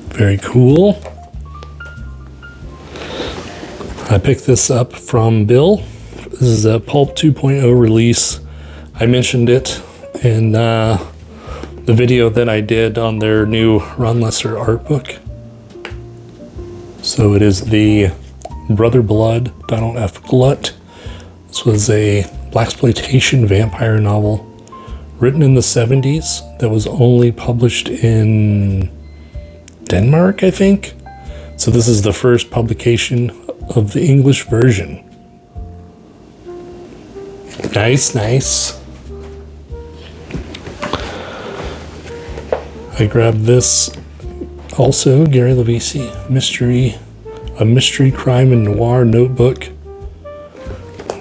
Very cool. I picked this up from Bill. This is a Pulp 2.0 release. I mentioned it in the video that I did on their new Ron Lesser art book. So it is the Brother Blood, Donald F. Glut. This was a blaxploitation vampire novel written in the 70s that was only published in Denmark, I think. So this is the first publication of the English version. Nice, nice. I grabbed this also, Gary Levisi, a mystery crime and noir notebook,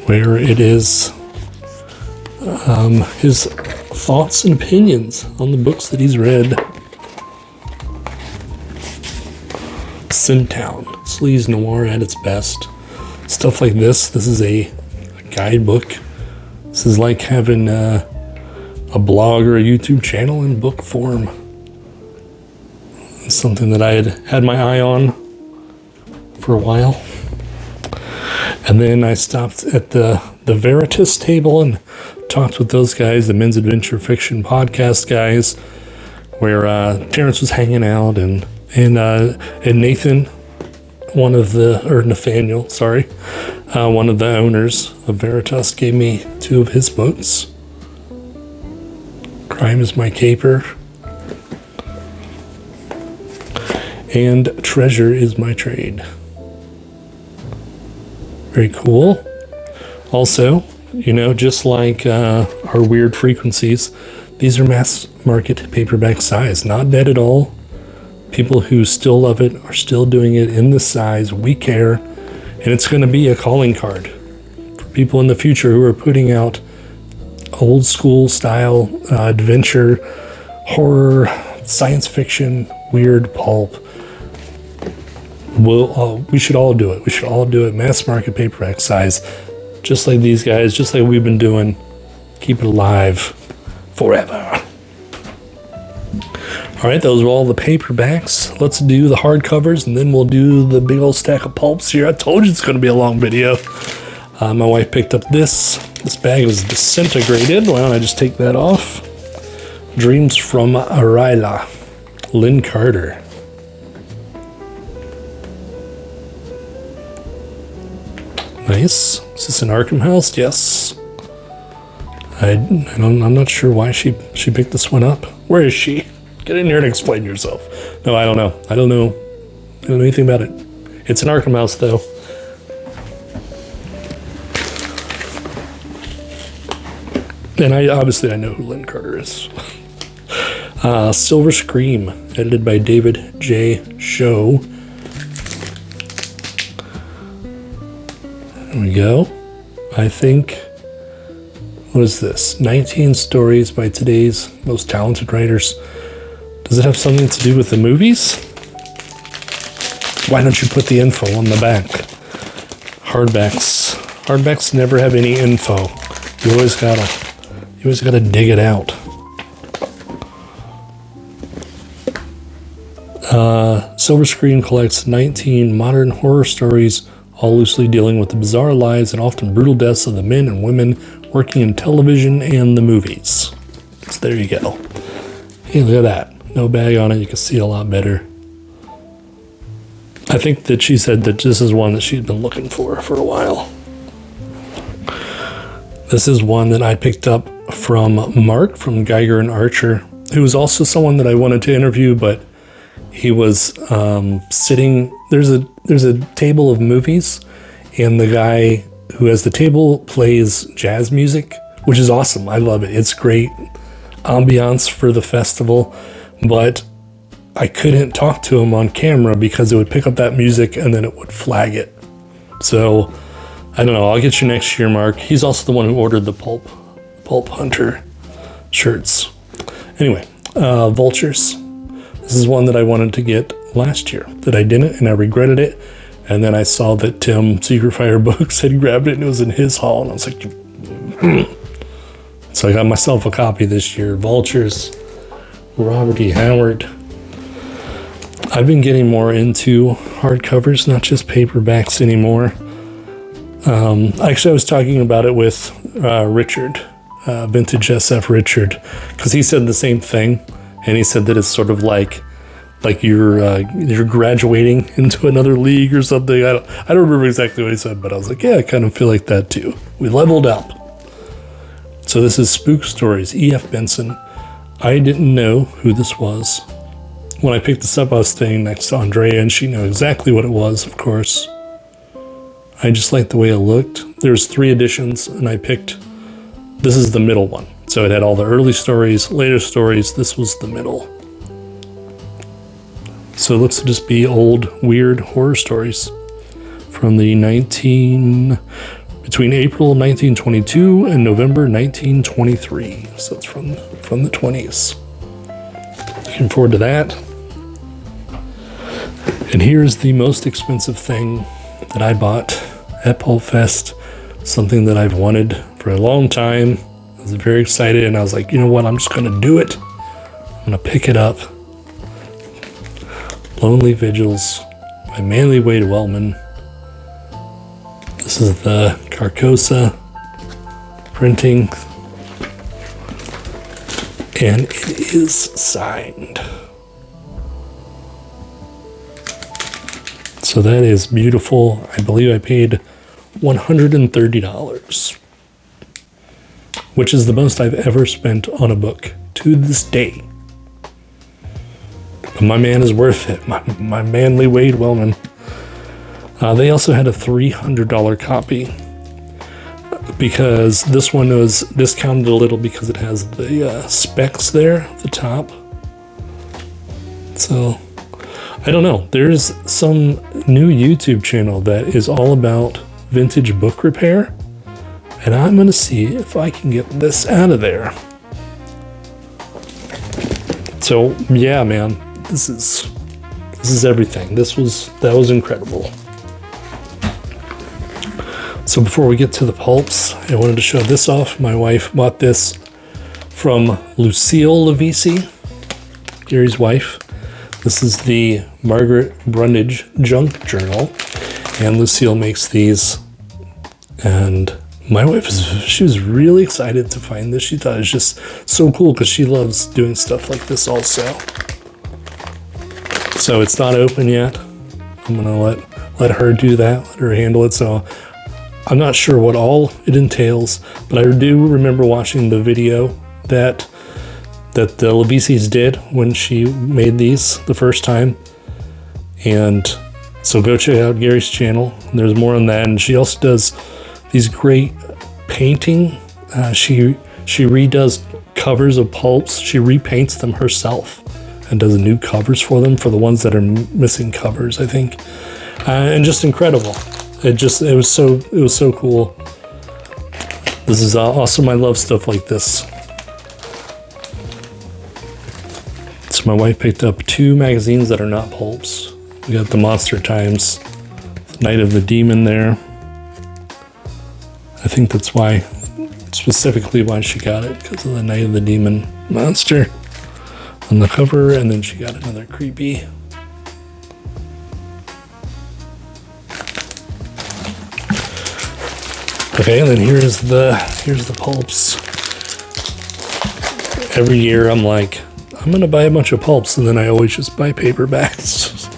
where it is his thoughts and opinions on the books that he's read. Sintown, sleaze noir at its best. Stuff like this. This is a guidebook. This is like having a blog or a YouTube channel in book form. It's something that I had my eye on for a while. And then I stopped at the Veritas table and talked with those guys, the Men's Adventure Fiction podcast guys, where Terrance was hanging out and Nathan, one of Nathaniel, one of the owners of Veritas, gave me 2 of his books. Crime is My Caper and Treasure is My Trade. Very cool. Also, you know, just like our Weird Frequencies, these are mass market paperback size. Not dead at all. People who still love it are still doing it in this size. We care. And it's going to be a calling card for people in the future who are putting out old school style adventure, horror, science fiction, weird pulp. We should all do it. We should all do it mass market paperback size, just like these guys, just like we've been doing. Keep it alive forever. All right, those are all the paperbacks. Let's do the hardcovers, and then we'll do the big old stack of pulps here. I told you it's going to be a long video. My wife picked up this. This bag was disintegrated. Why don't I just take that off? Dreams from Arila, Lynn Carter. Nice. Is this an Arkham House? Yes. I'm not sure why she picked this one up. Where is she? Get in here and explain yourself. No, I don't know. I don't know anything about it. It's an Arkham House, though. And I know who Lynn Carter is. Silver Scream, edited by David J. Show. There we go. I think, what is this? 19 stories by today's most talented writers. Does it have something to do with the movies? Why don't you put the info on the back? Hardbacks never have any info. You always gotta dig it out. Silver Screen collects 19 modern horror stories, all loosely dealing with the bizarre lives and often brutal deaths of the men and women working in television and the movies. So there you go. Hey, look at that. No bag on it. You can see a lot better. I think that she said that this is one that she'd been looking for a while. This is one that I picked up from Mark from Geiger and Archer, who was also someone that I wanted to interview, but he was sitting. There's a table of movies, and the guy who has the table plays jazz music, which is awesome. I love it. It's great ambiance for the festival, but I couldn't talk to him on camera because it would pick up that music and then it would flag it. So I don't know. I'll get you next year, Mark. He's also the one who ordered the Pulp Hunter shirts. Anyway, Vultures. This is one that I wanted to get last year that I didn't, and I regretted it. And then I saw that Tim Secret Fire Books had grabbed it and it was in his haul, and I was like, so I got myself a copy this year. Vultures, Robert E. Howard. I've been getting more into hardcovers, not just paperbacks anymore. Actually, I was talking about it with Richard, Vintage SF Richard, because he said the same thing, and he said that it's sort of like you're graduating into another league or something. I don't remember exactly what he said, but I was like, yeah, I kind of feel like that too. We leveled up. So this is Spook Stories, E.F. Benson. I didn't know who this was. When I picked this up, I was staying next to Andrea, and she knew exactly what it was, of course. I just liked the way it looked. There's 3 editions, and I picked, this is the middle one. So it had all the early stories, later stories. This was the middle. So it looks to just be old, weird horror stories from the between April 1922 and November 1923. So it's from the 20s. Looking forward to that. And here's the most expensive thing that I bought at PulpFest. Something that I've wanted for a long time. I was very excited, and I was like, you know what? I'm just going to do it. I'm going to pick it up. Lonely Vigils by Manly Wade Wellman. This is the Carcosa printing, and it is signed. So that is beautiful. I believe I paid $130, which is the most I've ever spent on a book to this day. But my man is worth it. My Manly Wade Wellman. They also had a $300 copy because this one was discounted a little because it has the specs there at the top. So I don't know. There's some new YouTube channel that is all about vintage book repair, and I'm going to see if I can get this out of there. So yeah, man, this is everything. That was incredible. So before we get to the pulps, I wanted to show this off. My wife bought this from Lucille Levisi, Gary's wife. This is the Margaret Brundage Junk Journal, and Lucille makes these. And my wife she was really excited to find this. She thought it was just so cool because she loves doing stuff like this also. So it's not open yet. I'm gonna let her do that, let her handle it. So I'm not sure what all it entails, but I do remember watching the video that the Levisis did when she made these the first time. And so go check out Gary's channel. There's more on that. And she also does these great painting. She redoes covers of pulps. She repaints them herself and does new covers for them, for the ones that are missing covers, I think. And just incredible. It was so cool. This is awesome. I love stuff like this. So my wife picked up 2 magazines that are not pulps. We got the Monster Times, Night of the Demon there. I think that's why, specifically why she got it, because of the Night of the Demon monster on the cover, and then she got another creepy. Okay, and then here's the pulps. Every year I'm like, I'm going to buy a bunch of pulps, and then I always just buy paperbacks.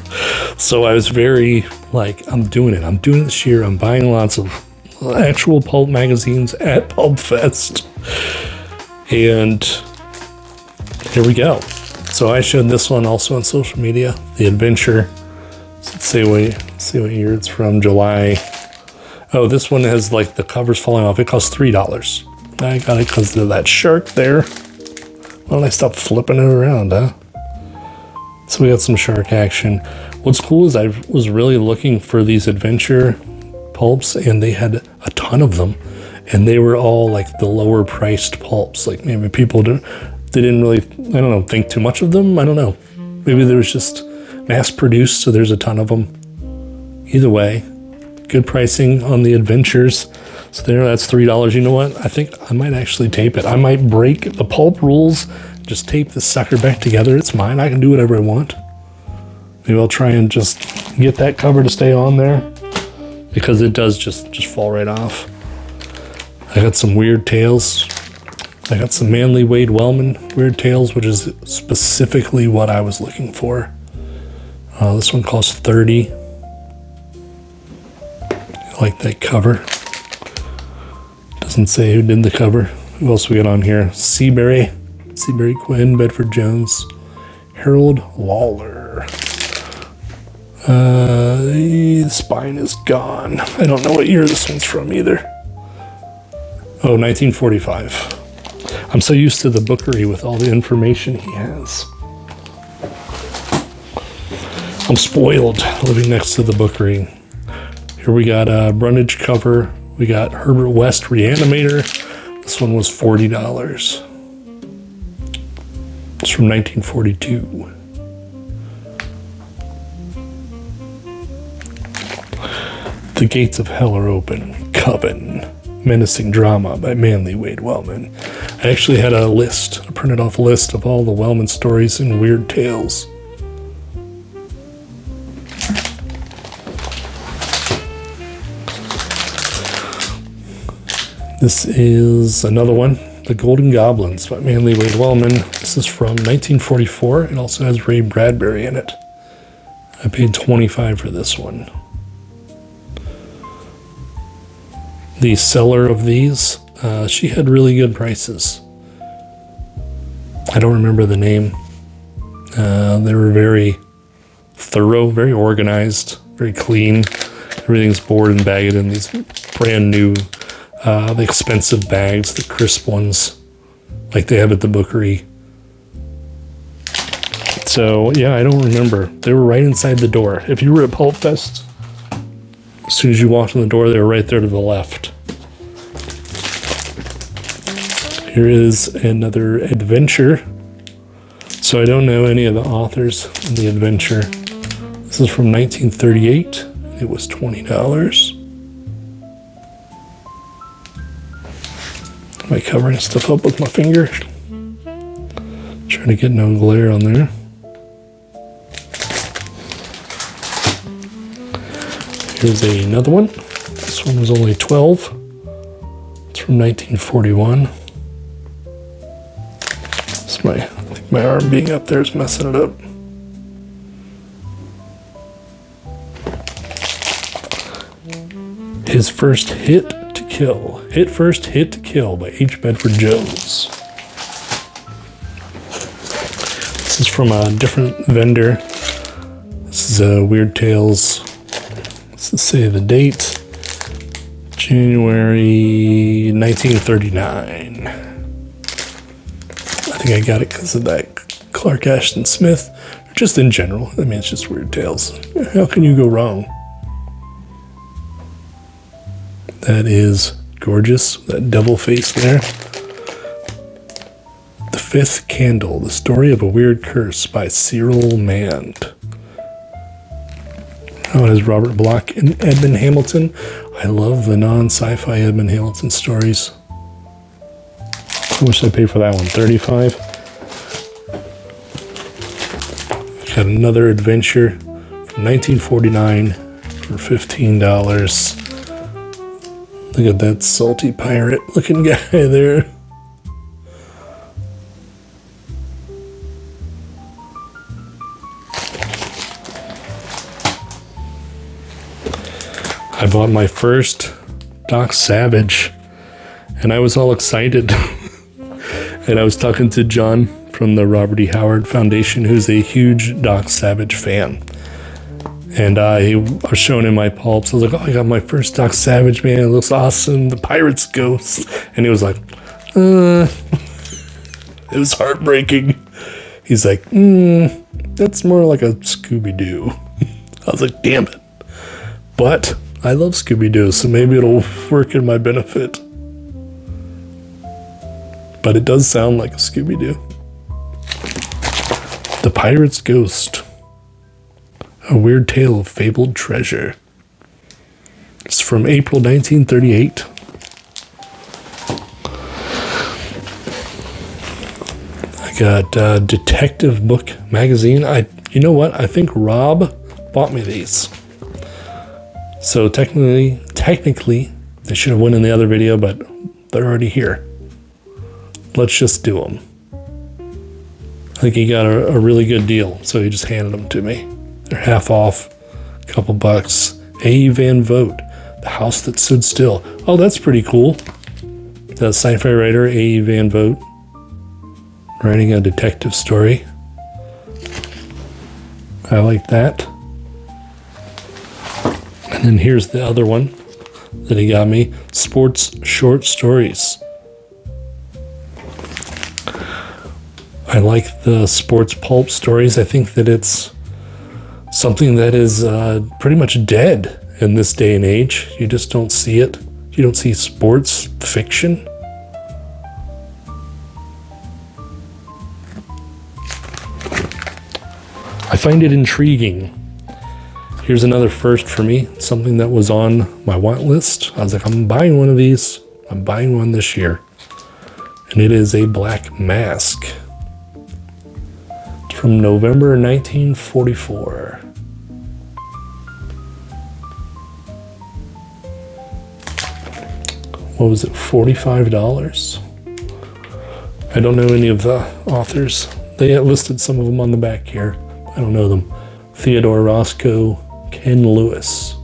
So I was very like, I'm doing it. I'm doing it this year. I'm buying lots of actual pulp magazines at PulpFest. And here we go. So I showed this one also on social media, The Adventure. Let's see what year it's from, July. Oh, this one has like the covers falling off. It costs $3. I got it because of that shark there. Why don't I stop flipping it around, huh? So we got some shark action. What's cool is I was really looking for these adventure pulps, and they had a ton of them, and they were all like the lower priced pulps. Like maybe people they didn't really, I don't know, think too much of them. I don't know. Maybe there was just mass produced, so there's a ton of them. Either way, good pricing on the adventures. So there, that's $3. You know what? I think I might actually tape it. I might break the pulp rules, just tape this sucker back together. It's mine. I can do whatever I want. Maybe I'll try and just get that cover to stay on there, because it does just fall right off. I got some Weird Tales. I got some Manly Wade Wellman Weird Tales, which is specifically what I was looking for. This one costs $30. I like that cover. Doesn't say who did the cover. Who else we got on here? Seabury Quinn, Bedford Jones, Harold Lawler. The spine is gone. I don't know what year this one's from either. Oh, 1945. I'm so used to the bookery with all the information he has. I'm spoiled living next to the bookery. Here we got a Brundage cover. We got Herbert West Reanimator. This one was $40. It's from 1942. The Gates of Hell Are Open. Coven. Menacing Drama by Manly Wade Wellman. I actually had a printed off list of all the Wellman stories and Weird Tales. This is another one, The Golden Goblins by Manly Wade Wellman. This is from 1944. It also has Ray Bradbury in it. I paid $25 for this one. The seller of these, she had really good prices. I don't remember the name. They were very thorough, very organized, very clean. Everything's board and bagged in these brand new, the expensive bags, the crisp ones, like they have at the bookery. So yeah, I don't remember. They were right inside the door. If you were at PulpFest, as soon as you walked in the door, they were right there to the left. Here is another adventure. So I don't know any of the authors in the adventure. This is from 1938. It was $20. Am I covering stuff up with my finger? Trying to get no glare on there. Here's another one. This one was only $12. It's from 1941. I think my arm being up there is messing it up. His First Hit to Kill. First Hit to Kill by H. Bedford Jones. This is from a different vendor. This is Weird Tales. Let's say the date. January 1939. I think I got it because of that Clark Ashton Smith. Just in general. I mean, it's just Weird Tales. How can you go wrong? That is gorgeous. That devil face there. The Fifth Candle. The Story of a Weird Curse by Cyril Mand. Oh, it has Robert Bloch and Edmund Hamilton. I love the non-sci-fi Edmund Hamilton stories. How much did I pay for that one? $35. Got another adventure from 1949 for $15. Look at that salty pirate looking guy there. I bought my first Doc Savage, and I was all excited. And I was talking to John from the Robert E. Howard Foundation, who's a huge Doc Savage fan. And I was showing him my pulps. I was like, oh, I got my first Doc Savage, man. It looks awesome. The Pirate's Ghost. And he was like, it was heartbreaking. He's like, that's more like a Scooby-Doo. I was like, damn it. But I love Scooby-Doo, so maybe it'll work in my benefit. But it does sound like a Scooby-Doo. The Pirate's Ghost. A Weird Tale of Fabled Treasure. It's from April 1938. I got Detective Book Magazine. You know what? I think Rob bought me these. So technically, they should have went in the other video, but they're already here. Let's just do them. I think he got a really good deal, so he just handed them to me. They're half off, a couple bucks. A. Van Vogt, The House That Stood Still. Oh, that's pretty cool. The sci-fi writer A. Van Vogt writing a detective story. I like that. And then here's the other one that he got me. Sports Short Stories. I like the sports pulp stories. I think that it's something that is pretty much dead in this day and age. You just don't see it. You don't see sports fiction. I find it intriguing. Here's another first for me, something that was on my want list. I was like, I'm buying one of these. I'm buying one this year. And it is a Black Mask. It's from November 1944. What was it, $45? I don't know any of the authors. They listed some of them on the back here. I don't know them. Theodore Roscoe, Ken Lewis.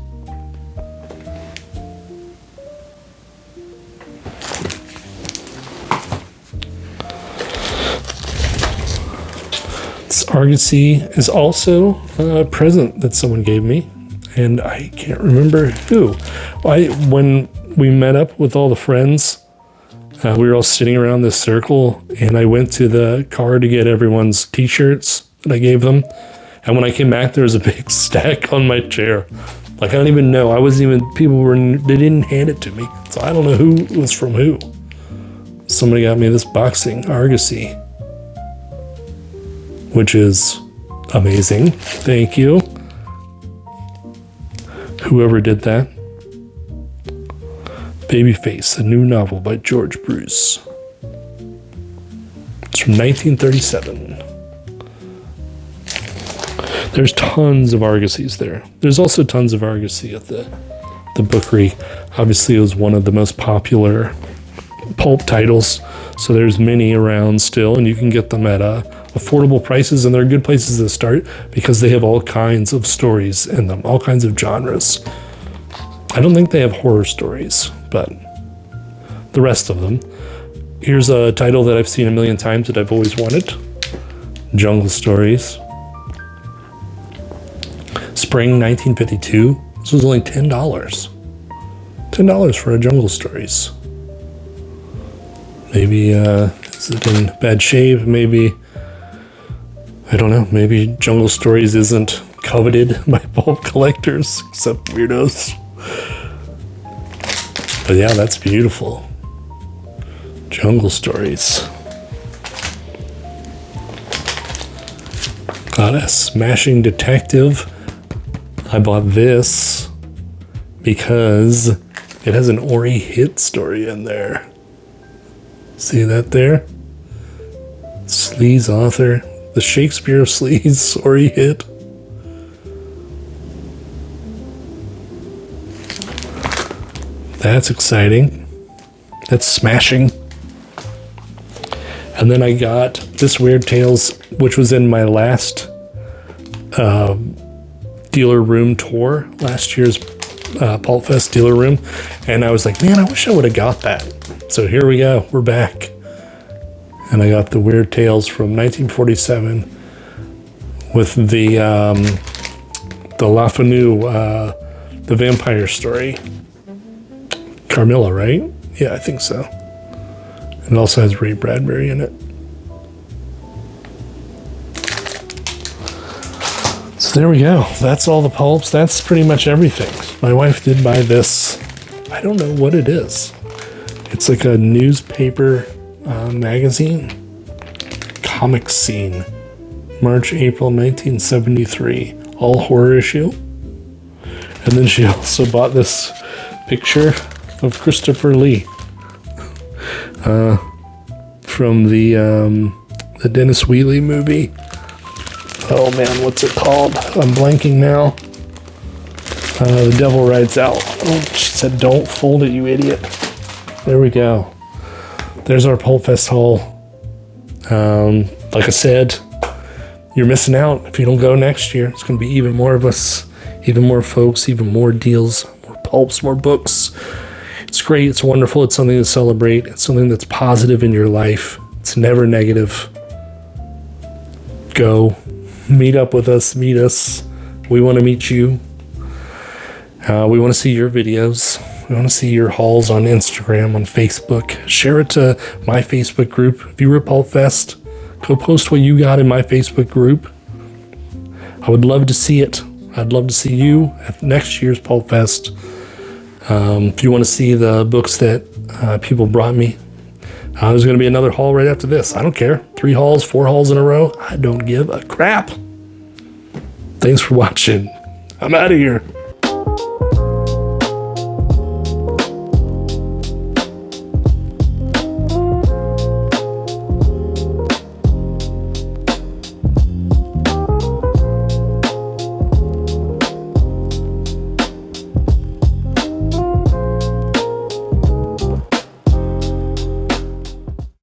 This Argosy is also a present that someone gave me, and I can't remember who. When we met up with all the friends, we were all sitting around this circle, and I went to the car to get everyone's t-shirts that I gave them. And when I came back, there was a big stack on my chair. Like, I don't even know. They didn't hand it to me. So I don't know who was from who. Somebody got me this boxing Argosy, which is amazing. Thank you. Whoever did that. Babyface, a new novel by George Bruce. It's from 1937. There's tons of Argosies there. There's also tons of Argosy at the Bookery. Obviously, it was one of the most popular pulp titles, so there's many around still, and you can get them at affordable prices, and they're good places to start because they have all kinds of stories in them, all kinds of genres. I don't think they have horror stories, but the rest of them. Here's a title that I've seen a million times that I've always wanted. Jungle Stories. Spring 1952. This was only $10. $10 for a Jungle Stories. Maybe, is it in bad shape? Maybe, I don't know. Maybe Jungle Stories isn't coveted by pulp collectors, except weirdos. But yeah, that's beautiful. Jungle Stories. Got a Smashing Detective. I bought this because it has an Ori Hit story in there. See that there? Sleaze author. The Shakespeare of Sleaze, Ori Hit. That's exciting. That's smashing. And then I got this Weird Tales, which was in my last dealer room tour, last year's PulpFest dealer room, and I was like, man, I wish I would have got that. So here we go, we're back. And I got the Weird Tales from 1947 with the LaFanu, the vampire story. Carmilla, right? Yeah, I think so. It also has Ray Bradbury in it. So there we go. That's all the pulps. That's pretty much everything. My wife did buy this. I don't know what it is. It's like a newspaper magazine. Comic Scene. March, April 1973. All horror issue. And then she also bought this picture of Christopher Lee. From the Dennis Wheatley movie. Oh man, what's it called? I'm blanking now. The Devil Rides Out. Oh, she said, don't fold it, you idiot. There we go. There's our PulpFest haul. Like I said, you're missing out if you don't go next year. It's going to be even more of us, even more folks, even more deals, more pulps, more books. It's great. It's wonderful. It's something to celebrate. It's something that's positive in your life. It's never negative. Go. Meet up with us. Meet us. We want to meet you. We want to see your videos. We want to see your hauls on Instagram, on Facebook. Share it to my Facebook group. If you were at PulpFest, go post what you got in my Facebook group. I would love to see it. I'd love to see you at next year's PulpFest. If you want to see the books that people brought me, there's going to be another haul right after this. I don't care. 3 hauls, 4 hauls in a row. I don't give a crap. Thanks for watching. I'm out of here.